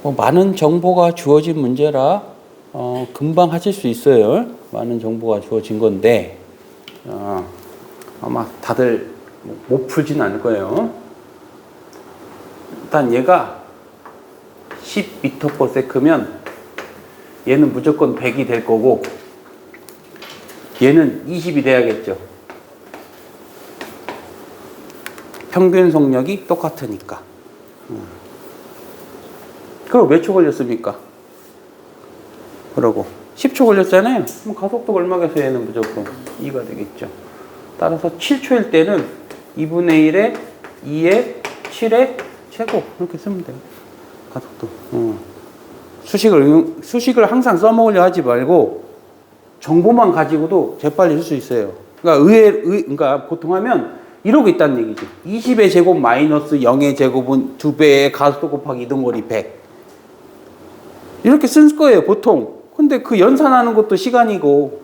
뭐 많은 정보가 주어진 문제라 금방 하실 수 있어요. 많은 정보가 주어진 건데 아마 다들 못 풀진 않을 거예요. 일단 얘가 10m/s면 얘는 무조건 100이 될 거고 얘는 20이 돼야겠죠. 평균 속력이 똑같으니까. 그럼 몇 초 걸렸습니까? 그러고 10초 걸렸잖아요. 그럼 가속도가 얼마겠어요? 얘는 무조건 2가 되겠죠. 따라서 7초일 때는 2분의 1에 2에 7의 제곱 이렇게 쓰면 돼요. 가속도. 수식을 항상 써먹으려 하지 말고 정보만 가지고도 재빨리 쓸 수 있어요. 그러니까 그러니까 보통 하면 이러고 있다는 얘기지. 20의 제곱 마이너스 0의 제곱은 2배의 가속도 곱하기 이동거리 100. 이렇게 쓸 거예요, 보통. 근데 그 연산하는 것도 시간이고,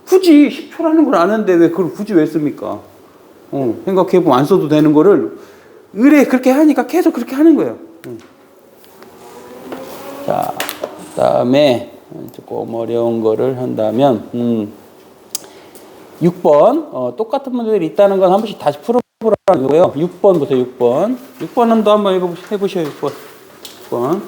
굳이 10초라는 걸 아는데 왜 그걸 굳이 왜 씁니까? 생각해보면 안 써도 되는 거를, 그렇게 하니까 계속 그렇게 하는 거예요. 자, 그 다음에 조금 어려운 거를 한다면, 6번, 똑같은 문제들이 있다는 건 한 번씩 다시 풀어보라는 거고요. 6번 보세요, 6번. 6번은 또 한번 해보셔요, 6번. 6번.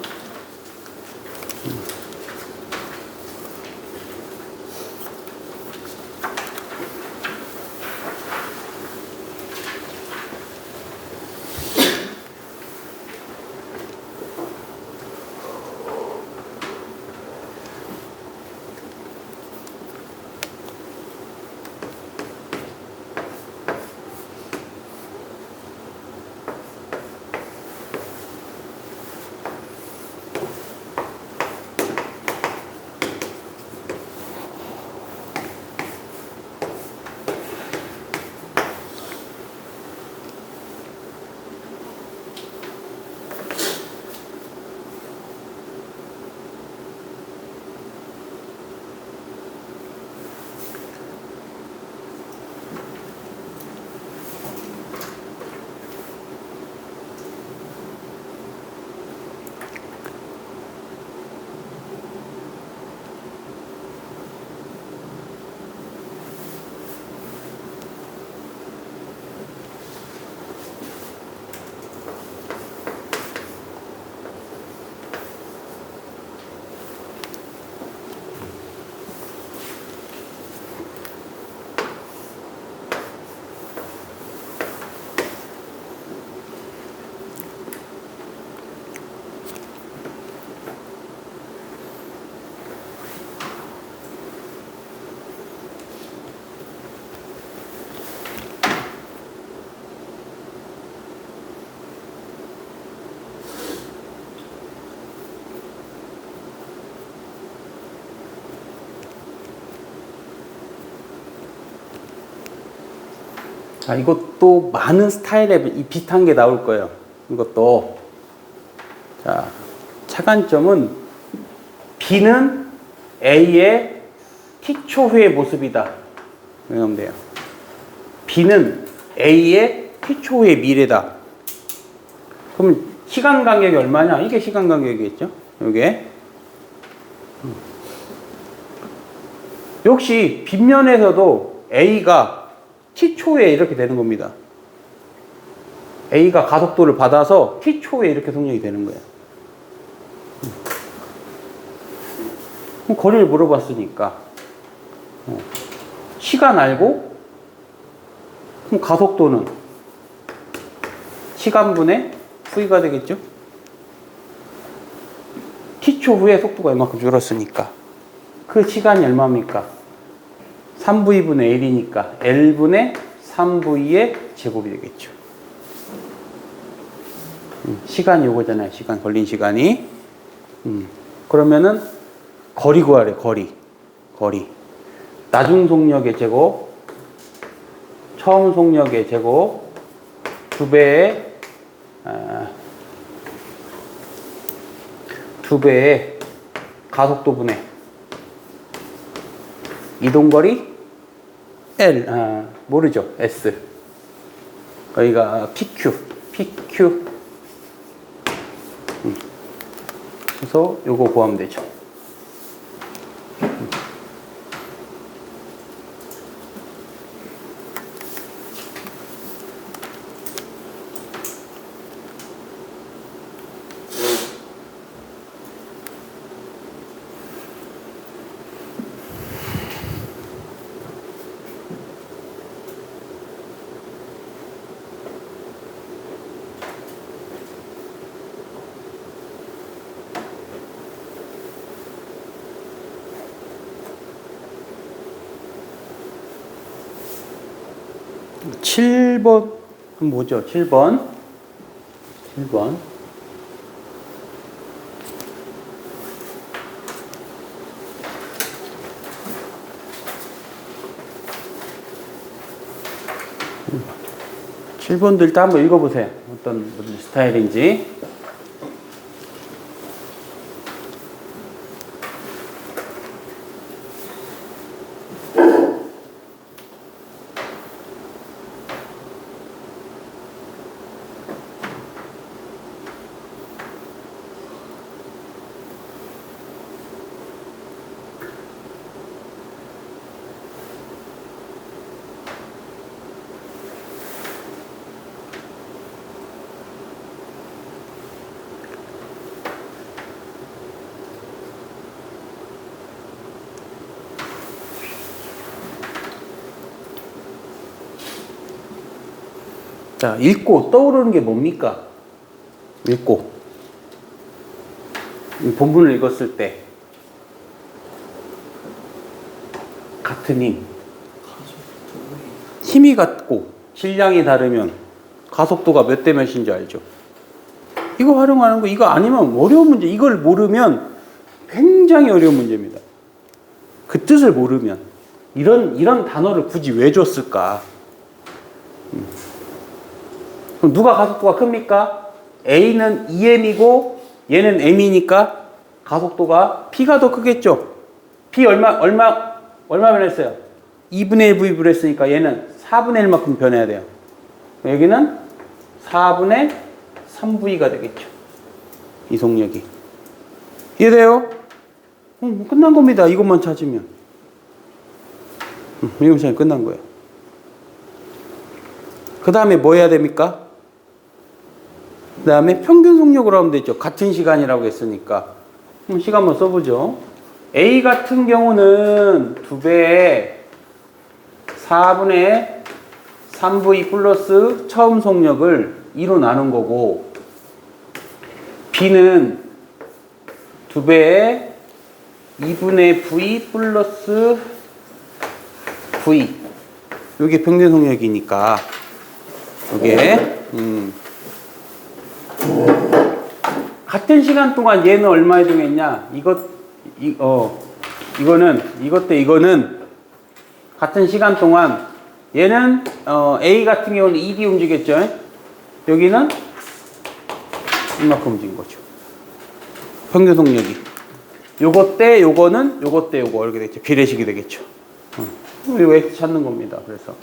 자, 이것도 많은 스타일의 비슷한 게 나올 거예요. 이것도. 자, 차관점은 B는 A의 T초 후의 모습이다. 이러면 돼요. B는 A의 T초 후의 미래다. 그럼 시간 간격이 얼마냐? 이게 시간 간격이겠죠? 요게. 역시 빗면에서도 A가 T초에 이렇게 되는 겁니다. A가 가속도를 받아서 T초에 이렇게 속력이 되는 거예요. 그럼 거리를 물어봤으니까 시간 알고 그럼 가속도는 시간분의 V가 되겠죠? T초 후에 속도가 이만큼 줄었으니까 그 시간이 얼마입니까? 3V분의 1이니까 L분의 3V의 제곱이 되겠죠. 시간이 요거잖아요. 시간, 걸린 시간이. 그러면은 거리 구하래, 거리. 나중 속력의 제곱, 처음 속력의 제곱, 2배의 가속도분의 이동거리 L, 모르죠. S. 여기가 PQ. 그래서 요거 구하면 되죠. 칠 번 뭐죠? 7번. 칠번도 일단 한번 읽어보세요. 어떤 스타일인지. 자, 읽고 떠오르는 게 뭡니까? 읽고. 이 본문을 읽었을 때. 같은 힘. 힘이 같고 질량이 다르면 가속도가 몇 대 몇인지 알죠? 이거 활용하는 거, 이거 아니면 어려운 문제. 이걸 모르면 굉장히 어려운 문제입니다. 그 뜻을 모르면. 이런 단어를 굳이 왜 줬을까? 그럼 누가 가속도가 큽니까? A는 2m이고 얘는 m이니까 가속도가 P가 더 크겠죠? P 얼마 변했어요? 2분의 1 V를 했으니까 얘는 4분의 1만큼 변해야 돼요. 여기는 4분의 3V가 되겠죠. 이속력이. 이해돼요? 끝난 겁니다. 이것만 찾으면. 이것만 끝난 거예요. 그 다음에 뭐 해야 됩니까? 그 다음에 평균 속력으로 하면 되죠. 같은 시간이라고 했으니까. 그럼 시간 한번 써보죠. A 같은 경우는 2배에 4분의 3V 플러스 처음 속력을 2로 나눈 거고, B는 2배에 2분의 V 플러스 V. 이게 평균 속력이니까. 이게 같은 시간 동안 얘는 얼마 이동했냐? 이거는 같은 시간 동안 얘는 A 같은 경우는 2D 움직였죠. 여기는 이만큼 움직인 거죠. 평균 속력이. 요거 때 요거는 요거 때 요거 이렇게 되겠죠. 비례식이 되겠죠. 이거 X 찾는 겁니다. 그래서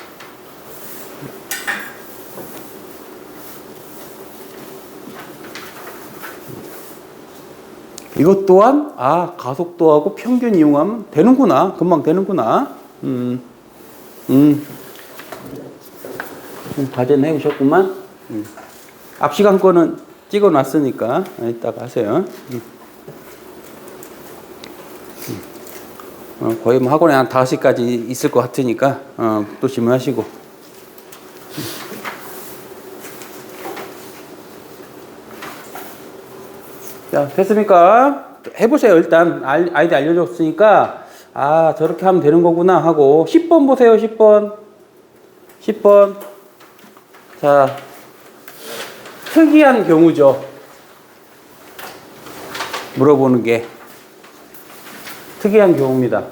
이것 또한 가속도하고 평균 이용하면 되는구나. 금방 되는구나. 과제는 해오셨구만. 앞 시간 거는 찍어놨으니까 이따가 하세요. 거의 뭐 학원에 한 5시까지 있을 것 같으니까 또 질문하시고. 자, 됐습니까? 해보세요. 일단 아이디 알려줬으니까 저렇게 하면 되는 거구나 하고. 10번 보세요. 10번. 자, 특이한 경우죠. 물어보는 게 특이한 경우입니다.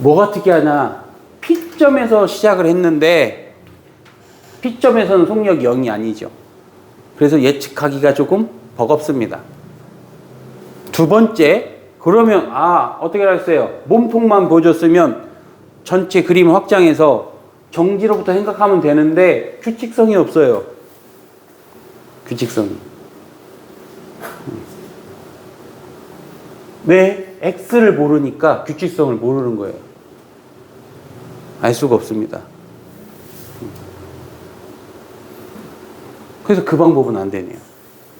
뭐가 특이하냐? P점에서 시작을 했는데 P점에서는 속력이 0이 아니죠. 그래서 예측하기가 조금 버겁습니다. 두 번째, 그러면 어떻게 했어요? 몸통만 보여줬으면 전체 그림 확장해서 정지로부터 생각하면 되는데 규칙성이 없어요. 규칙성이. 왜? x를 모르니까 규칙성을 모르는 거예요. 알 수가 없습니다. 그래서 그 방법은 안 되네요.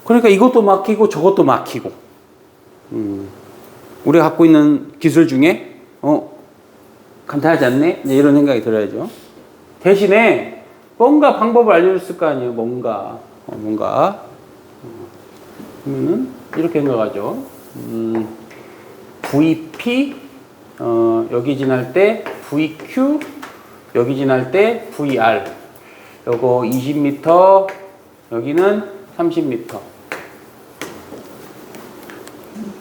그러니까 이것도 막히고 저것도 막히고. 우리가 갖고 있는 기술 중에 간단하지 않네? 이제 이런 생각이 들어야죠. 대신에 뭔가 방법을 알려줬을 거 아니에요. 뭔가. 그러면은 이렇게 생각하죠. VP 여기 지날 때 VQ 여기 지날 때 VR 요거 20m 여기는 30m.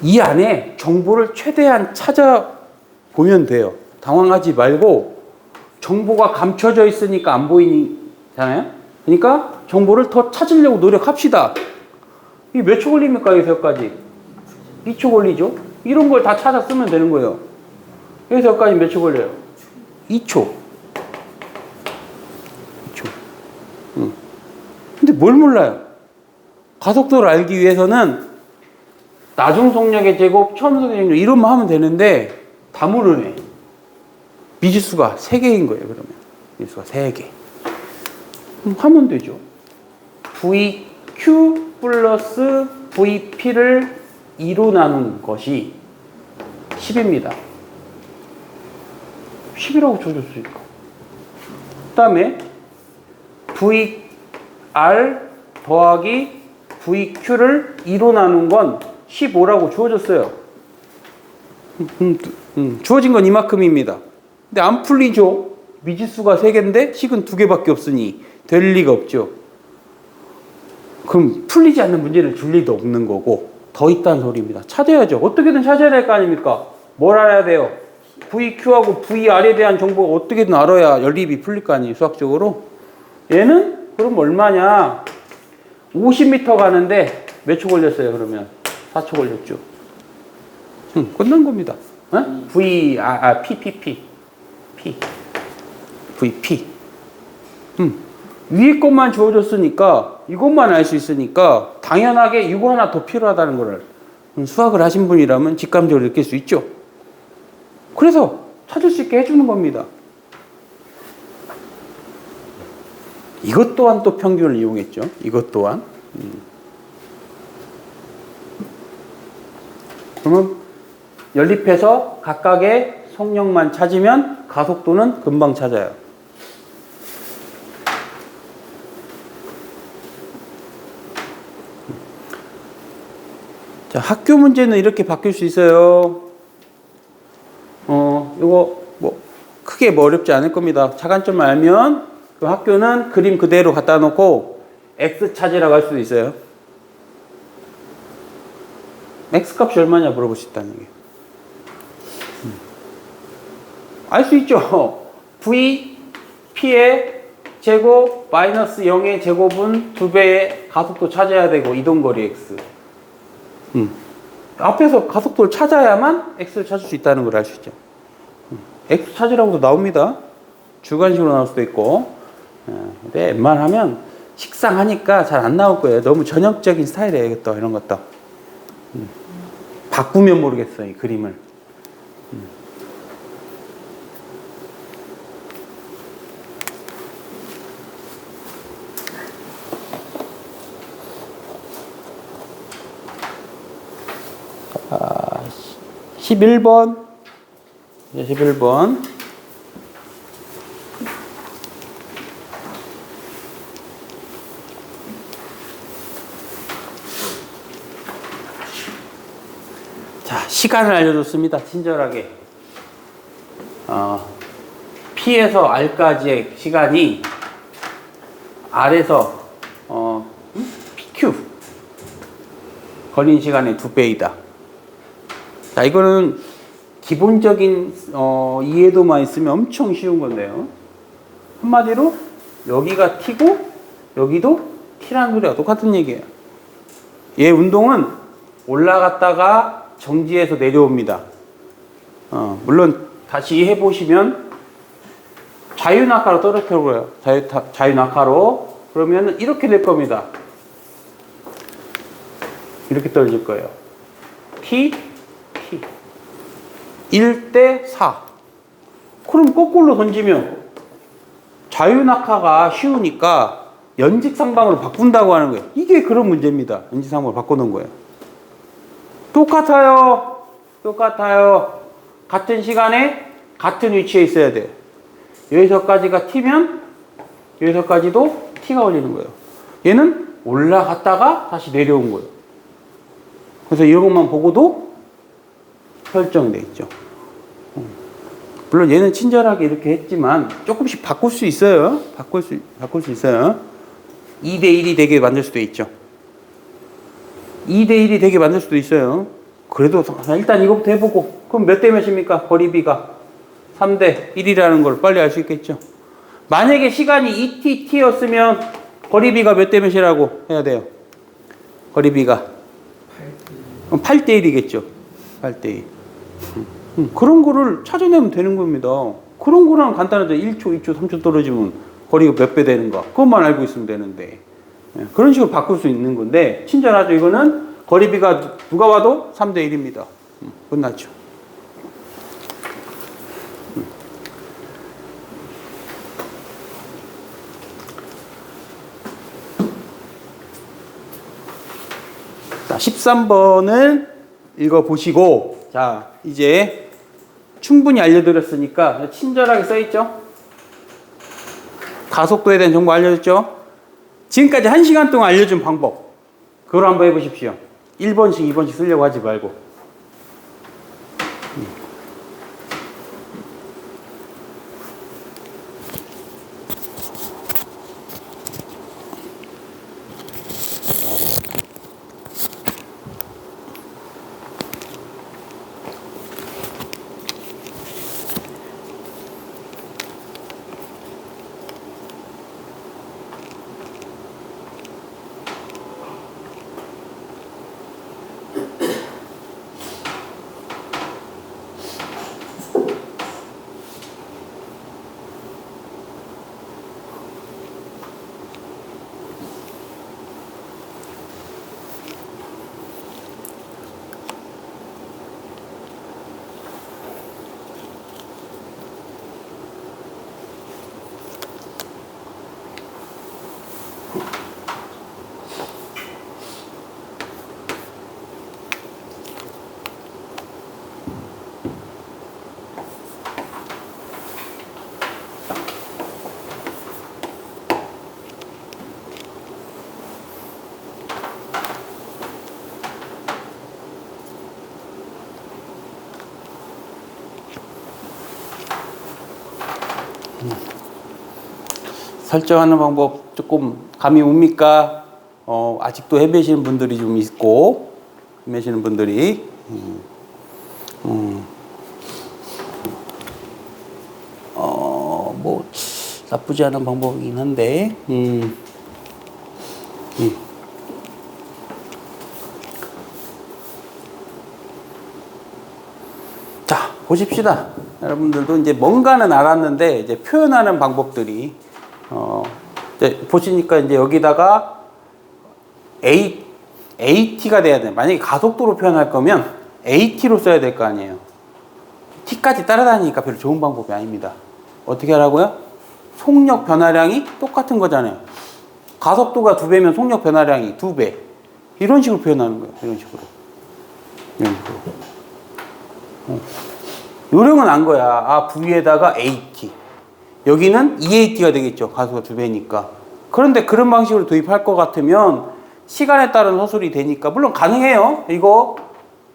이 안에 정보를 최대한 찾아보면 돼요. 당황하지 말고 정보가 감춰져 있으니까 안 보이잖아요. 그러니까 정보를 더 찾으려고 노력합시다. 이게 몇 초 걸립니까? 여기서까지 2초 걸리죠. 이런 걸 다 찾아 쓰면 되는 거예요. 여기서까지 몇 초 걸려요? 2초. 근데 뭘 몰라요? 가속도를 알기 위해서는 나중 속력의 제곱, 처음 속력의 제곱 이런만 하면 되는데 다 모르네. 미지수가 3개인 거예요. 그러면 미지수가 3개. 하면 되죠. VQ 플러스 VP를 2로 나눈 것이 10입니다. 10이라고 줘줬으니까. 그 다음에 VR 더하기 VQ를 2로 나눈 건 15라고 주어졌어요. 주어진 건 이만큼입니다. 근데 안 풀리죠. 미지수가 3개인데 식은 2개밖에 없으니 될 리가 없죠. 그럼 풀리지 않는 문제를 줄 리도 없는 거고 더 있다는 소리입니다. 찾아야죠. 어떻게든 찾아야 될 거 아닙니까? 뭘 알아야 돼요? VQ하고 VR에 대한 정보가 어떻게든 알아야 연립이 풀릴 거 아니에요. 수학적으로. 얘는 그럼 얼마냐? 50m 가는데 몇 초 걸렸어요? 그러면 4초 걸렸죠. 끝난 겁니다. VP. 위에 것만 주어졌으니까 이것만 알 수 있으니까 당연하게 이거 하나 더 필요하다는 거를 수학을 하신 분이라면 직감적으로 느낄 수 있죠. 그래서 찾을 수 있게 해주는 겁니다. 이것 또한 또 평균을 이용했죠. 이것 또한. 그러면 연립해서 각각의 속력만 찾으면 가속도는 금방 찾아요. 자, 학교 문제는 이렇게 바뀔 수 있어요. 이거 뭐 크게 뭐 어렵지 않을 겁니다. 차관점을 알면 그 학교는 그림 그대로 갖다 놓고 X 찾으라고 할 수도 있어요. X 값이 얼마냐 물어볼 수 있다는 게. 알 수 있죠. V, P의 제곱 마이너스 0의 제곱은 2배의 가속도 찾아야 되고 이동거리 X. 앞에서 가속도를 찾아야만 X를 찾을 수 있다는 걸 알 수 있죠. X 찾으라고도 나옵니다. 주관식으로 나올 수도 있고. 근데 웬만하면 식상하니까 잘 안 나올 거예요. 너무 전형적인 스타일이에요. 또 이런 것도. 바꾸면 모르겠어요. 이 그림을. 아, 11번. 11번. 자, 시간을 알려줬습니다. 친절하게. P에서 R까지의 시간이 R에서 PQ 걸린 시간의 2배이다. 자, 이거는 기본적인 이해도만 있으면 엄청 쉬운 건데요. 한마디로 여기가 T고 여기도 T라는 소리가 똑같은 얘기예요. 얘 운동은 올라갔다가 정지해서 내려옵니다. 물론 다시 해보시면 자유낙하로 떨어뜨려요. 자유낙하로. 그러면 이렇게 될 겁니다. 이렇게 떨어질 거예요. t, t. 1대 4. 그럼 거꾸로 던지면 자유낙하가 쉬우니까 연직상방으로 바꾼다고 하는 거예요. 이게 그런 문제입니다. 연직상방으로 바꿔놓은 거예요. 똑같아요. 똑같아요. 같은 시간에 같은 위치에 있어야 돼요. 여기서까지가 t면 여기서까지도 t가 걸리는 거예요. 얘는 올라갔다가 다시 내려온 거예요. 그래서 이런 것만 보고도 설정돼 있죠. 물론 얘는 친절하게 이렇게 했지만 조금씩 바꿀 수 있어요. 바꿀 수 있어요. 2대1이 되게 만들 수도 있죠. 2대1이 되게 만들 수도 있어요. 그래도 일단 이거부터 해보고, 그럼 몇 대 몇입니까? 거리비가 3대 1이라는 걸 빨리 알 수 있겠죠. 만약에 시간이 2t, t였으면 거리비가 몇 대 몇이라고 해야 돼요? 거리비가 8대 1이겠죠. 8대 1. 그런 거를 찾아내면 되는 겁니다. 그런 거랑 간단하죠. 1초, 2초, 3초 떨어지면 거리가 몇 배 되는가. 그것만 알고 있으면 되는데. 그런 식으로 바꿀 수 있는 건데, 친절하죠. 이거는 거리비가 누가 와도 3대 1입니다. 끝났죠. 자, 13번을 읽어보시고, 자, 이제 충분히 알려드렸으니까 친절하게 써있죠? 가속도에 대한 정보 알려줬죠? 지금까지 1시간 동안 알려준 방법, 그걸 한번 해보십시오. 1번씩, 2번씩 쓰려고 하지 말고. 설정하는 방법 조금 감이 옵니까? 아직도 헤매시는 분들이 좀 있고, 헤매시는 분들이 뭐 나쁘지 않은 방법이긴 한데, 자, 보십시다. 여러분들도 이제 뭔가는 알았는데 이제 표현하는 방법들이 이제 보시니까 이제 여기다가 AT가 돼야 돼. 만약에 가속도로 표현할 거면 AT로 써야 될 거 아니에요. T까지 따라다니니까 별로 좋은 방법이 아닙니다. 어떻게 하라고요? 속력 변화량이 똑같은 거잖아요. 가속도가 2배면 속력 변화량이 2배. 이런 식으로 표현하는 거예요. 이런 식으로. 요령은 안 거야. 아, V에다가 AT. 여기는 EAT가 되겠죠. 가속도가 2배니까. 그런데 그런 방식으로 도입할 것 같으면 시간에 따른 허술이 되니까, 물론 가능해요. 이거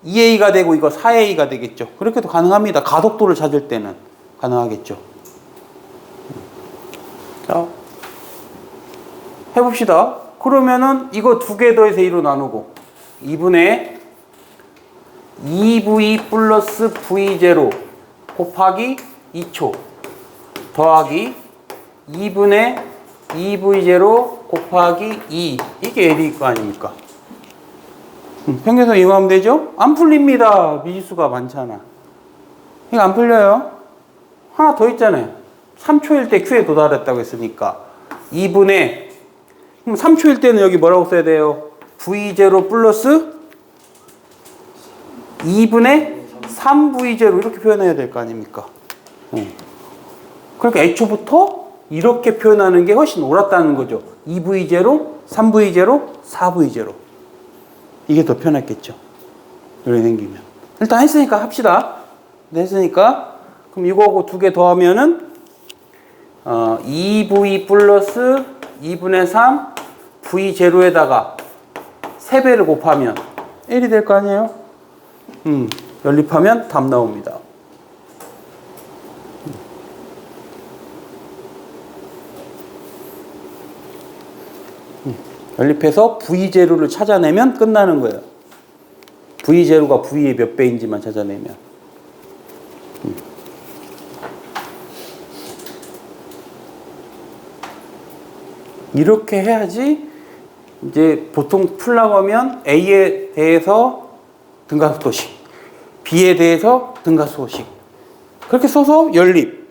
2A가 되고 이거 4A가 되겠죠. 그렇게도 가능합니다. 가속도를 찾을 때는 가능하겠죠. 자, 해봅시다. 그러면은 이거 2개 더해서 2로 나누고 2분의 2V 플러스 V0 곱하기 2초 더하기 2분의 2V0 곱하기 2. 이게 L일 거 아닙니까? 평균선 이용하면 되죠? 안 풀립니다. 미지수가 많잖아. 이거 안 풀려요. 하나 더 있잖아요. 3초일 때 Q에 도달했다고 했으니까 2분의, 그럼 3초일 때는 여기 뭐라고 써야 돼요? V0 플러스 2분의 3V제로 이렇게 표현해야 될 거 아닙니까? 그러니까 애초부터 이렇게 표현하는 게 훨씬 옳았다는 거죠. 2V제로, 3V제로, 4V제로. 이게 더 편했겠죠. 이렇게 생기면. 일단 했으니까 합시다. 했으니까 그럼 이거하고 두 개 더하면은 2V 플러스 2분의 3 V제로에다가 3배를 곱하면 1이 될 거 아니에요? 연립하면 답 나옵니다. 연립해서 V제로를 찾아내면 끝나는 거예요. V제로가 V의 몇 배인지만 찾아내면. 이렇게 해야지 이제 보통 풀라고 하면 A에 대해서 등가속도식, B에 대해서 등가속도식 그렇게 써서 연립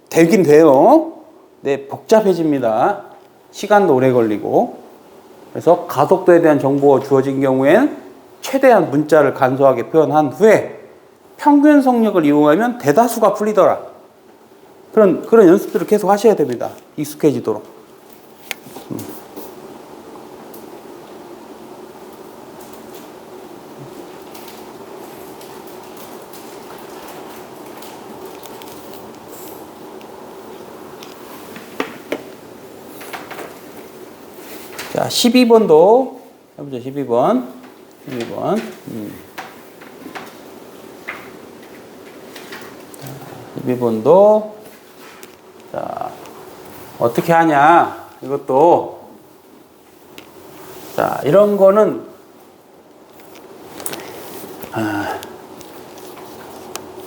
되긴 돼요. 네, 복잡해집니다. 시간도 오래 걸리고. 그래서 가속도에 대한 정보가 주어진 경우엔 최대한 문자를 간소하게 표현한 후에 평균 속력을 이용하면 대다수가 풀리더라. 그런 연습들을 계속 하셔야 됩니다. 익숙해지도록. 자, 12번도 해보죠. 12번. 12번도 자, 어떻게 하냐? 이것도 자, 이런 거는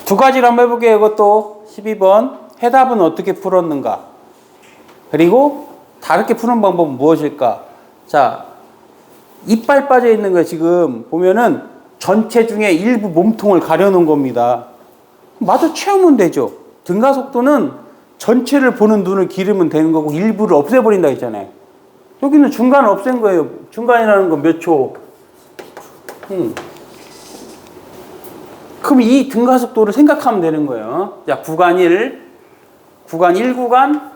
두 가지를 한번 해볼게요. 이것도 12번 해답은 어떻게 풀었는가? 그리고 다르게 푸는 방법은 무엇일까? 자, 이빨 빠져 있는 거 지금 보면은 전체 중에 일부 몸통을 가려놓은 겁니다. 마저 채우면 되죠. 등가속도는 전체를 보는 눈을 기르면 되는 거고 일부를 없애버린다 했잖아요. 여기는 중간을 없앤 거예요. 중간이라는 건 몇 초? 그럼 이 등가속도를 생각하면 되는 거예요. 자, 구간 1, 구간 1구간,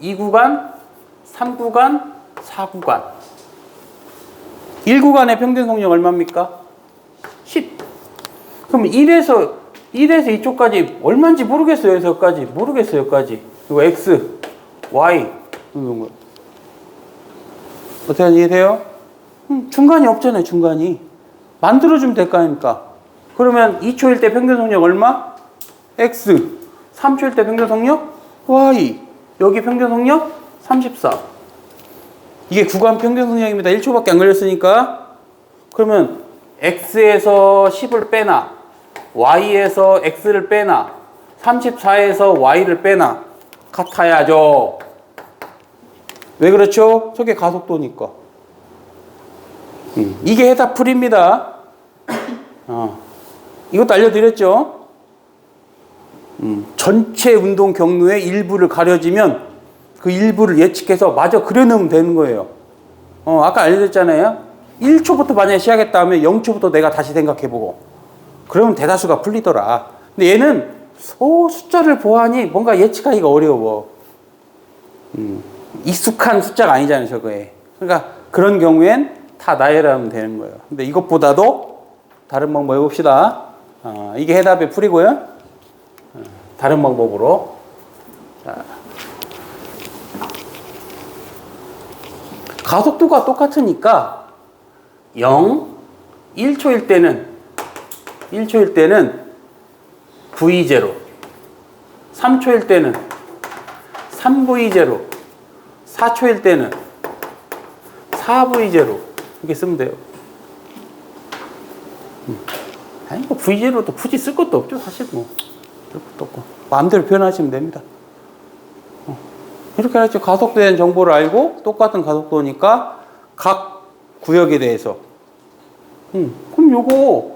2구간, 3구간, 4구간. 1구간의 평균 속력 얼마입니까? 10. 그럼 1에서 이쪽까지 얼마인지 모르겠어요. 여기서까지. 모르겠어요. 여기까지. 이거 X, Y. 어떻게 이해돼요? 중간이 없잖아요. 중간이. 만들어주면 될 거 아닙니까? 그러면 2초일 때 평균 속력 얼마? X. 3초일 때 평균 속력? Y. 여기 평균 속력? 34. 이게 구간 평균 속력입니다. 1초밖에 안 걸렸으니까. 그러면 X에서 10을 빼나, Y에서 X를 빼나, 34에서 Y를 빼나 같아야죠. 왜 그렇죠? 저게 가속도니까. 이게 해답 풀입니다. 이것도 알려드렸죠? 전체 운동 경로의 일부를 가려지면 그 일부를 예측해서 마저 그려놓으면 되는 거예요. 아까 알려줬잖아요. 1초부터 만약에 시작했다 하면 0초부터 내가 다시 생각해보고 그러면 대다수가 풀리더라. 근데 얘는 숫자를 보아하니 뭔가 예측하기가 어려워. 익숙한 숫자가 아니잖아요. 저거에. 그러니까 그런 경우엔 다 나열하면 되는 거예요. 근데 이것보다도 다른 방법 해봅시다. 이게 해답의 풀이고요. 다른 방법으로. 자. 가속도가 똑같으니까 0, 1초일 때는 V0, 3초일 때는 3V0, 4초일 때는 4V0 이렇게 쓰면 돼요. 아니 뭐 V0도 굳이 쓸 것도 없죠. 사실 뭐 쓸 것도 없고 마음대로 표현하시면 됩니다. 이렇게 해서 가속도에 대한 정보를 알고 똑같은 가속도니까 각 구역에 대해서 그럼 요거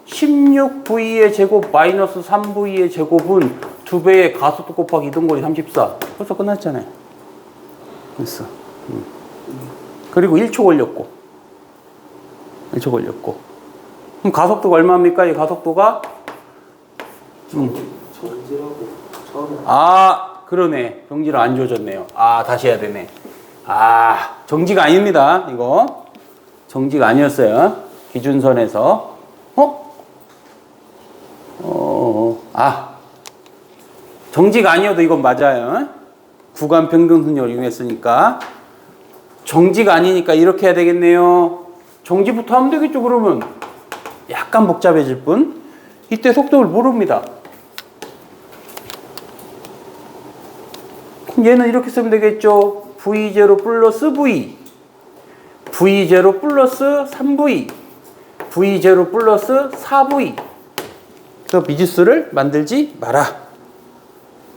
16V의 제곱 마이너스 3V의 제곱은 2배의 가속도 곱하기 이동거리 34 벌써 끝났잖아요. 됐어. 그리고 1초 걸렸고 그럼 가속도가 얼마입니까? 이 가속도가? 전지라고 처음에 아, 그러네. 정지를 안 줘줬네요. 아, 다시 해야 되네. 아, 정지가 아닙니다. 이거. 정지가 아니었어요. 기준선에서. 정지가 아니어도 이건 맞아요. 구간 평균 순역을 이용했으니까. 정지가 아니니까 이렇게 해야 되겠네요. 정지부터 하면 되겠죠, 그러면. 약간 복잡해질 뿐. 이때 속도를 모릅니다. 그럼 얘는 이렇게 쓰면 되겠죠. V0 플러스 V. V0 플러스 3V. V0 플러스 4V. 그래서 미지수를 만들지 마라.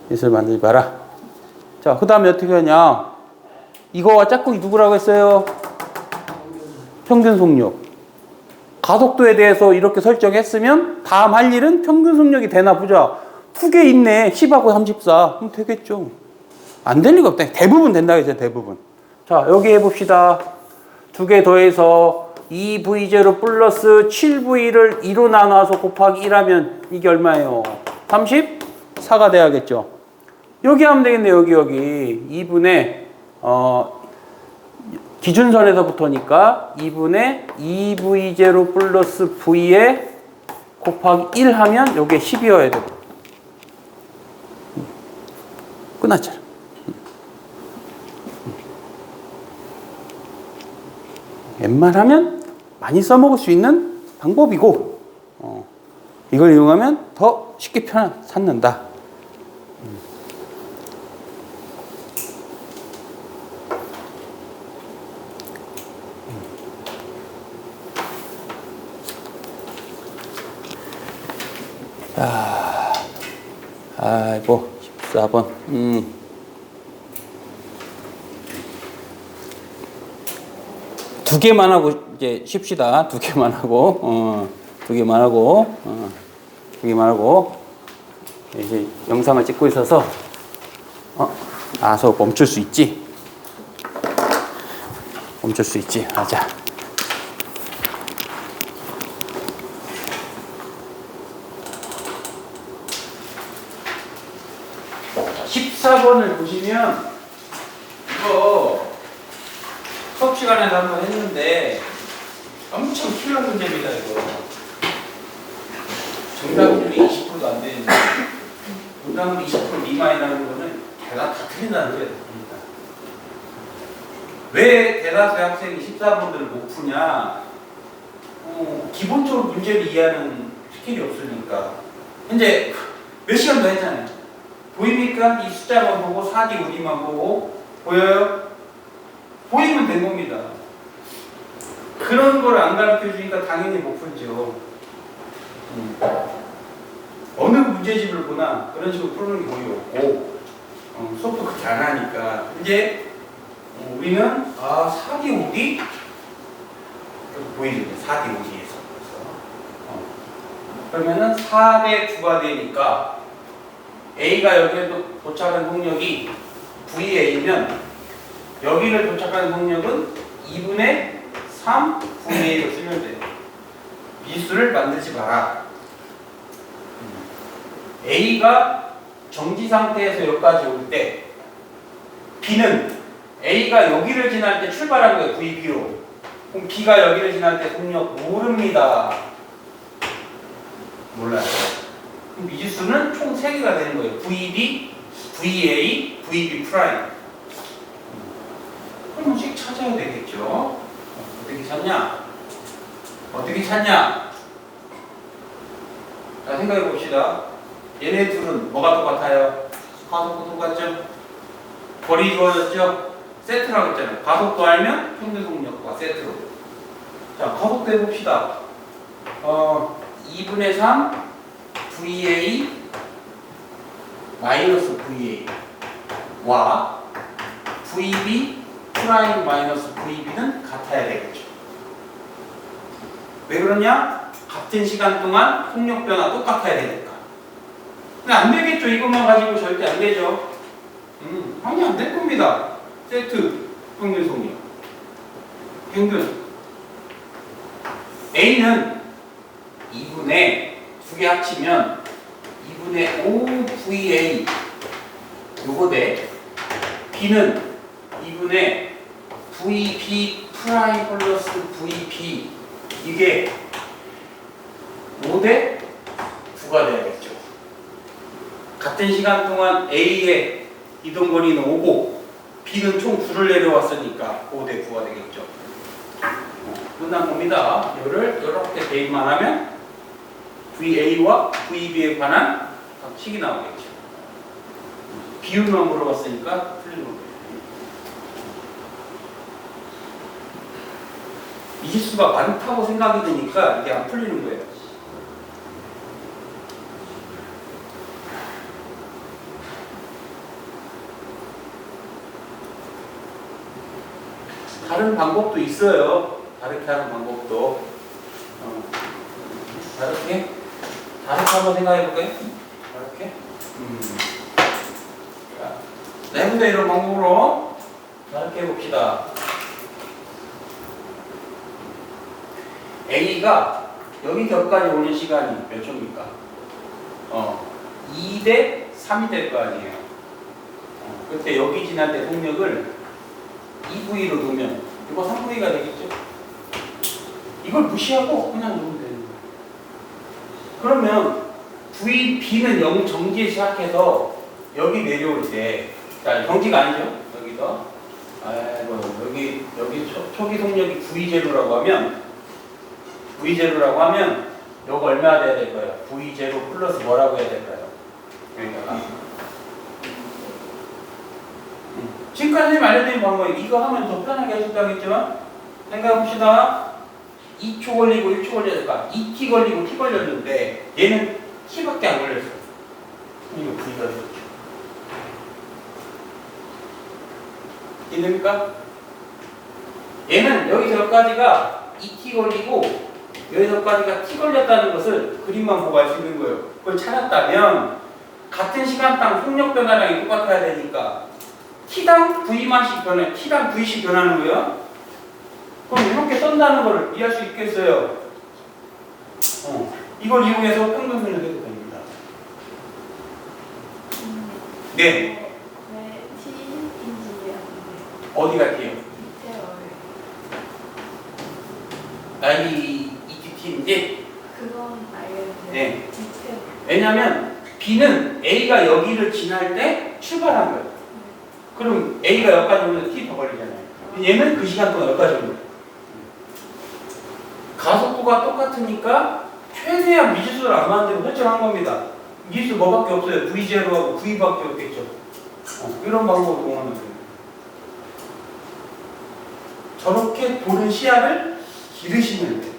미지수를 만들지 마라. 자, 그 다음에 어떻게 하냐. 이거와 짝꿍이 누구라고 했어요? 평균 속력. 가속도에 대해서 이렇게 설정했으면 다음 할 일은 평균 속력이 되나 보자. 두 개 있네. 10하고 34. 그럼 되겠죠. 안 될 리가 없다. 대부분 된다고 했어요. 대부분. 자, 여기 해봅시다. 두 개 더해서 2V0 플러스 7V를 2로 나눠서 곱하기 1하면 이게 얼마예요? 34가 돼야겠죠. 여기 하면 되겠네요. 여기 2분의 기준선에서부터니까 2분의 2V0 플러스 V에 곱하기 1 하면 여기에 10이어야 되고. 끝났잖아. 웬만하면 많이 써먹을 수 있는 방법이고, 이걸 이용하면 더 쉽게 찾는다. 아이고, 14번. 두 개만 하고 이제 쉽시다. 두 개만 하고, 두 개만 하고, 두 개만 하고. 이제 영상을 찍고 있어서, 저 멈출 수 있지. 멈출 수 있지. 맞아. (14번을) 보시면 이거 수업 시간에도 한번 했는데 엄청 킬러 문제입니다. 이거 정답률이 20%도 안 되는데 정답률 20% 미만이라는 거는 대답 다 틀린다는 거예요. 왜 대다수의 학생이 14번들을 못 푸냐? 기본적으로 문제를 이해하는 스킬이 없으니까. 현재 몇 시간 더 했잖아요. 보입니까? 이 숫자만 보고 4D, 5D만 보고 보여요? 보이면 된 겁니다. 그런 걸 안 가르쳐 주니까 당연히 못 풀죠. 어느 문제집을 보나 그런 식으로 푸는 게 거의 없고 수업도 그렇게 안 하니까 이제 우리는 4D, 5D 보이죠? 4D, 5D에서 그러면은 4대 9가 되니까 A가 여기에 도착한 속력이 VA면 여기를 도착하는 속력은 2분의 3 VA로 쓰면 돼요. 미수를 만들지 마라. A가 정지 상태에서 여기까지 올 때 B는 A가 여기를 지날 때 출발한 거예요. VB로. 그럼 B가 여기를 지날 때 속력 모릅니다. 몰라요. 그럼 미지수는 총 3개가 되는 거예요. VB, VA, VB 프라임. 그러면씩 찾아야 되겠죠. 어떻게 찾냐? 어떻게 찾냐? 자, 생각해 봅시다. 얘네 둘은 뭐가 똑같아요? 가속도 똑같죠? 거리 주어졌죠? 세트라고 했잖아요. 가속도 알면 평균 속력과 세트로. 자, 가속도 해봅시다. 2분의 3 VA 마이너스 VA와 VB 프라임 마이너스 VB는 같아야 되겠죠. 왜 그러냐? 같은 시간 동안 속력 변화 똑같아야 되니까. 근데 안 되겠죠. 이것만 가지고 절대 안 되죠. 아니 안 될 겁니다. 세트 평균 속력. 평균. A는 2분의 두 개 합치면 2분의 5VA 요거 대 B는 2분의 VB 프라임 플러스 VB 이게 5대 9가 돼야겠죠. 같은 시간 동안 A의 이동거리는 5고 B는 총 9를 내려왔으니까 5대 9가 되겠죠. 끝난 겁니다. 이거를 이렇게 대입만 하면 VA와 VB에 관한 식이 나오겠죠. 비율만 물어봤으니까 틀린 겁니다. 미지수가 많다고 생각이 드니까 이게 안 풀리는 거예요. 다른 방법도 있어요. 다르게 하는 방법도. 다르게 한번 생각해 볼까요? 다르게. 자, 내부도 이런 방법으로 다르게 해봅시다. A가 여기까지 오는 시간이 몇 초입니까? 2대 3이 될 거 아니에요. 그때 여기 지날 때 속력을 2V로 놓으면 이거 3V가 되겠죠? 이걸 무시하고 그냥 놓으면 되는 거예요. 그러면 VB는 0 정지에 시작해서 여기 내려올 때, 자, 정지가 아니죠? 여기서. 아이고, 여기 초기 속력이 V0라고 하면 요거 얼마 돼야 될까요? V0 플러스 뭐라고 해야 될까요? 여기다가. 지금까지 알려드린 방법이 이거 하면 더 편하게 하셨다겠지만 생각해봅시다. 2초 걸리고 1초 걸렸을까? 2t 걸리고 t 걸렸는데 얘는 t밖에 안 걸렸어. 이거 v가 되겠죠. 이해됩니까? 얘는 여기서 여기까지가 2t 걸리고 여기서까지가 t 걸렸다는 것을 그림만 보고 알 수 있는 거예요. 그걸 찾았다면 같은 시간당 속력 변화량이 똑같아야 되니까 t당 v만씩 변해, t당 v씩 변하는 거예요. 그럼 이렇게 쓴다는 걸 이해할 수 있겠어요? 이걸 이용해서 평균선을 해도 됩니다. 네. 왜 T인지 어디가 t예요? 밑에 이 ETT인지? 그건 알겠는데 네. 밑에 왜냐면 B는 A가 여기를 지날 때 출발한 거예요. 그럼 A가 여기까지 오면 T 더 걸리잖아요. 얘는 그 시간 동안 여기까지 오는 거예요. 가속도가 똑같으니까 최대한 미지수를 안 만들고 설정한 겁니다. 미지수 뭐밖에 없어요? V0하고 V밖에 없겠죠. 이런 방법을 동원하면 돼요. 저렇게 보는 시야를 기르시면 돼요.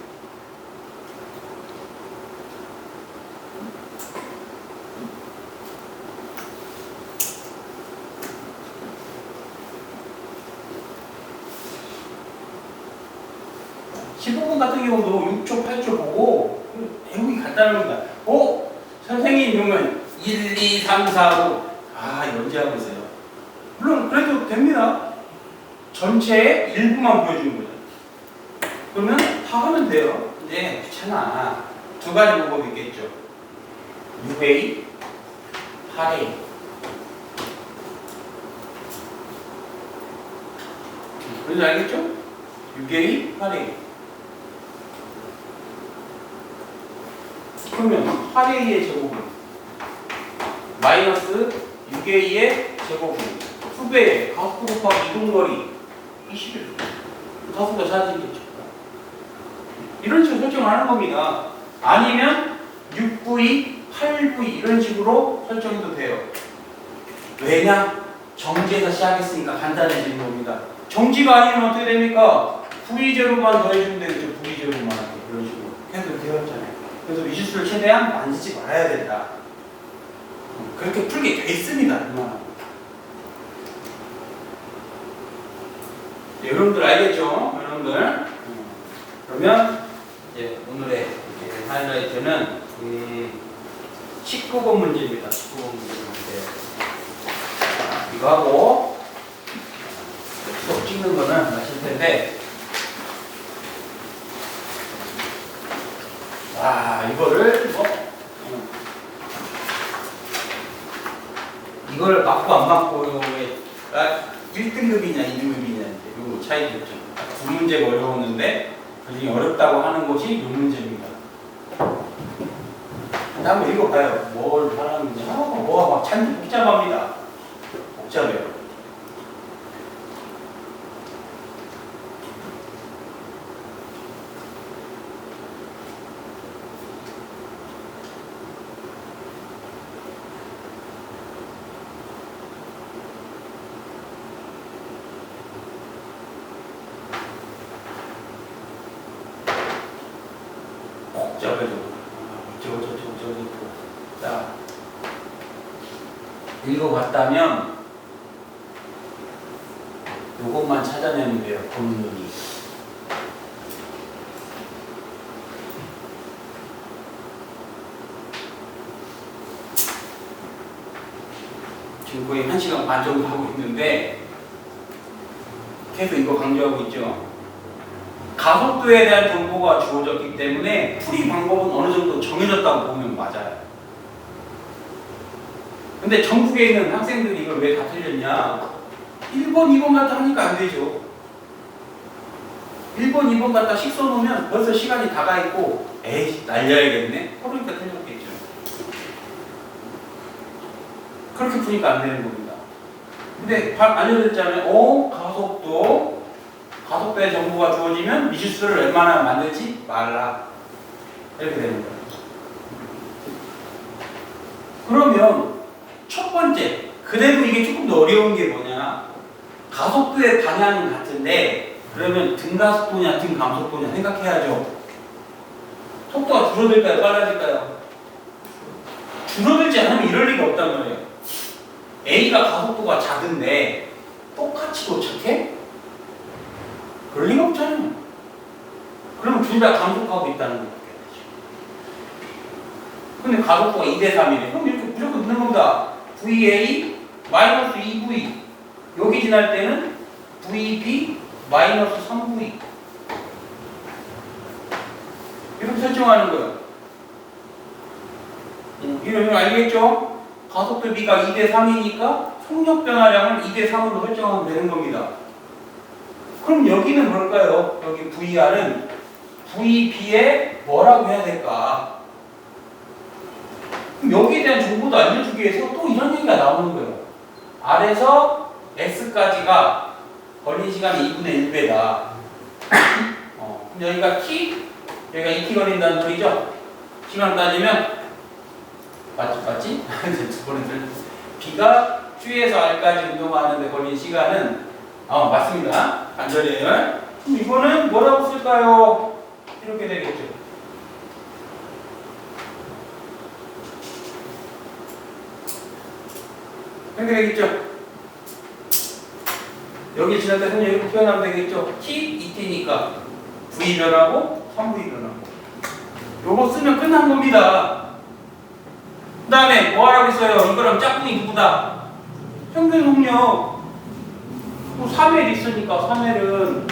같은 경우도 6초, 8초 보고 배우기 간단합니다. 선생님 이러면 1, 2, 3, 4, 5 연재하고 있어요. 물론 그래도 됩니다. 전체의 일부만 보여주는 거죠. 그러면 다 하면 돼요. 근데 귀찮아. 두 가지 방법이 있겠죠. 6A, 8A. 그런지 알겠죠? 6A, 8A. 그러면 8A의 제곱은 마이너스 6A의 제곱은 2배의 가속도 곱하기 이동거리 21. 가속도가 사라지겠죠. 이런 식으로 설정을 하는 겁니다. 아니면 6V, 8V 이런 식으로 설정해도 돼요. 왜냐? 정지에서 시작했으니까 간단해지는 겁니다. 정지가 아니면 어떻게 됩니까? V0만 더해주면 되겠죠. V0만 이런 식으로 해도 되었잖아요. 그래서 미지수를 최대한 만지지 말아야 된다. 그렇게 풀게 돼 있습니다. 네, 여러분들 알겠죠? 여러분들. 그러면 이제 오늘의 하이라이트는 19번 문제입니다. 19번 문제. 이거 하고 수업 찍는 거는 마실 텐데 이거를 이걸 맞고 안 맞고가 1등급이냐 2등급이냐 요 차이겠죠. 두 문제가 어려웠는데 그중에 어렵다고 하는 것이 요 문제입니다. 한번 읽어봐요. 뭘 하라는지. 뭐가 막 참 복잡합니다. 복잡해요. 자, 읽어봤다면 요것만 찾아내면 돼요. 본문이. 지금 거의 1시간 반 정도 하고 있는데 계속 이거 강조하고 있죠. 가속도에 대한 정보가 주어졌기 때문에 풀이 방법은 어느 정도 정해졌다고 보면 맞아요. 근데 전국에 있는 학생들이 이걸 왜 다 틀렸냐? 1번, 2번 갖다 하니까 안 되죠. 1번, 2번 갖다 식 써놓으면 벌써 시간이 다 가 있고 에이, 날려야겠네? 그러니까 틀렸겠죠. 그렇게 푸니까 안 되는 겁니다. 근데 알려드렸잖아요. 가속도에 정보가 주어지면 미실수를 웬만하면 만들지 말라. 이렇게 되는 거예요. 그러면 첫 번째, 그래도 이게 조금 더 어려운 게 뭐냐? 가속도의 방향은 같은데 그러면 등가속도냐 등감속도냐 생각해야죠. 속도가 줄어들까요? 빨라질까요? 줄어들지 않으면 이럴 리가 없단 말이에요. A가 가속도가 작은데 똑같이 도착해? 그럴 리가 없잖아요. 그러면 둘 다 감속하고 있다는 거예요. 근데 가속도가 2대3이래. 그럼 이렇게 무조건 넣는 겁니다. VA 마이너스 2V. 여기 지날 때는 VB 마이너스 3V. 이렇게 설정하는 거예요. 이러면 알겠죠? 가속도 B가 2대3이니까 속력 변화량을 2대3으로 설정하면 되는 겁니다. 그럼 여기는 뭘까요? 여기 VR은 VB에 뭐라고 해야 될까? 그럼 여기에 대한 정보도 알려주기 위해서 또 이런 얘기가 나오는 거예요. R에서 S까지가 걸린 시간이 2분의 1배다. 그럼 여기가 T, 여기가 2T 걸린다는 소리죠? 시간 따지면 맞지? 두 번에 B가 Q에서 R까지 운동하는데 걸린 시간은 맞습니다. 반절이에요. 그럼 이거는 뭐라고 쓸까요? 이렇게 되겠죠. 이렇게 되겠죠. 여기 지날 때 이렇게 표현하면 되겠죠. T, 2T니까 V 변하고 3V 변하고 요거 쓰면 끝난 겁니다. 그 다음에 뭐 하라고 했어요? 이거랑 짝꿍이 누구다? 평균 속력. 또 3L 있으니까 3L은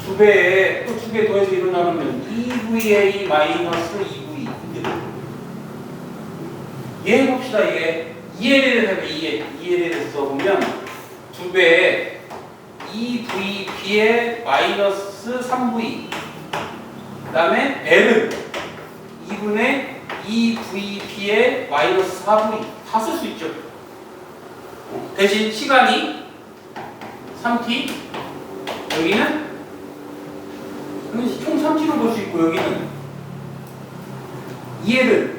2배에 또 2개 더해서 일어나면 2VA 마이너스 2V. 이해해봅시다. 이게 2L에 대해서 2L에 대해서 써보면 2배에 2VB에 마이너스 3V. 그 다음에 L은 2분의 2VB에 마이너스 4V. 다 쓸 수 있죠. 대신 시간이 3t, 여기는 총 3t로 볼 수 있고, 여기는 2L은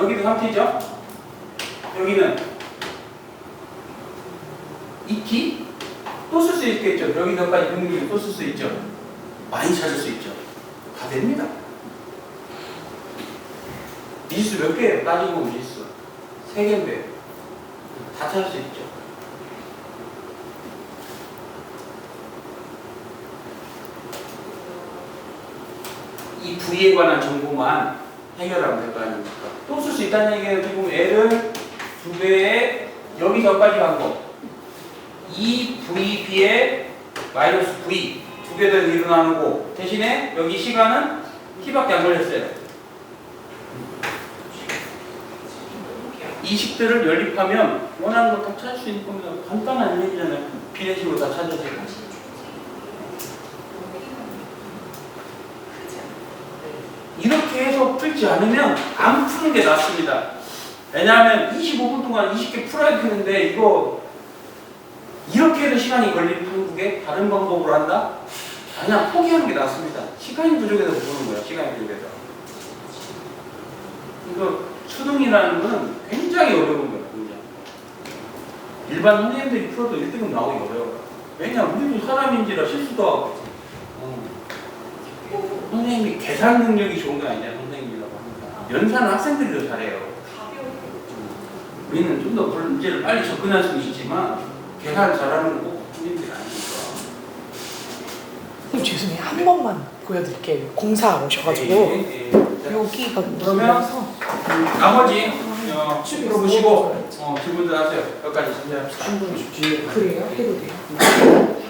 여기도 3t죠. 여기는 2t 또 쓸 수 있겠죠. 여기서까지 분명히 또 쓸 수 있죠. 많이 찾을 수 있죠. 다 됩니다. 미지수 몇 개예요? 따지고 미지수 3개인데 다 찾을 수 있죠. 이 V에 관한 정보만 해결하면 될 거 아닙니까? 또 쓸 수 있다는 얘기예요. 지금 L을 2배에 여기서까지 간 거. 2VB에 마이너스 V. 개 더 일어나고 대신에 여기 시간은 t밖에 안 걸렸어요. 이 식들을 연립하면 원하는 거 다 찾을 수 있는 겁니다. 간단한 얘기잖아요. 비례식으로 다 찾아지고. 이렇게 해서 풀지 않으면 안 푸는 게 낫습니다. 왜냐하면 25분 동안 20개 풀어야 되는데 이거 이렇게 해도 시간이 걸리는 한국에 다른 방법으로 한다? 그냥 포기하는 게 낫습니다. 시간이 부족해서 못 보는 거야. 시간이 부족해서. 이거 수능이라는 건 굉장히 어려운 거야. 굉장히. 일반 선생님들이 풀어도 1등은 나오기 어려워요. 왜냐 우리도 사람인지라 실수도 하고. 선생님이 계산 능력이 좋은 게 아니냐 선생님이라고 합니다. 연산은 학생들이 더 잘해요. 우리는 좀 더 문제를 빨리 접근할 수는 있지만 계산 잘하는 거 꼭 선생님들이 아니니까. 선생님 죄송해요. 한 번만 보여드릴게요. 공사 오셔가지고 예, 예. 여기가 그러면 나머지 풀어보시고 질문들 하세요. 여기까지 준비합시다. 그래요? 해도 돼요?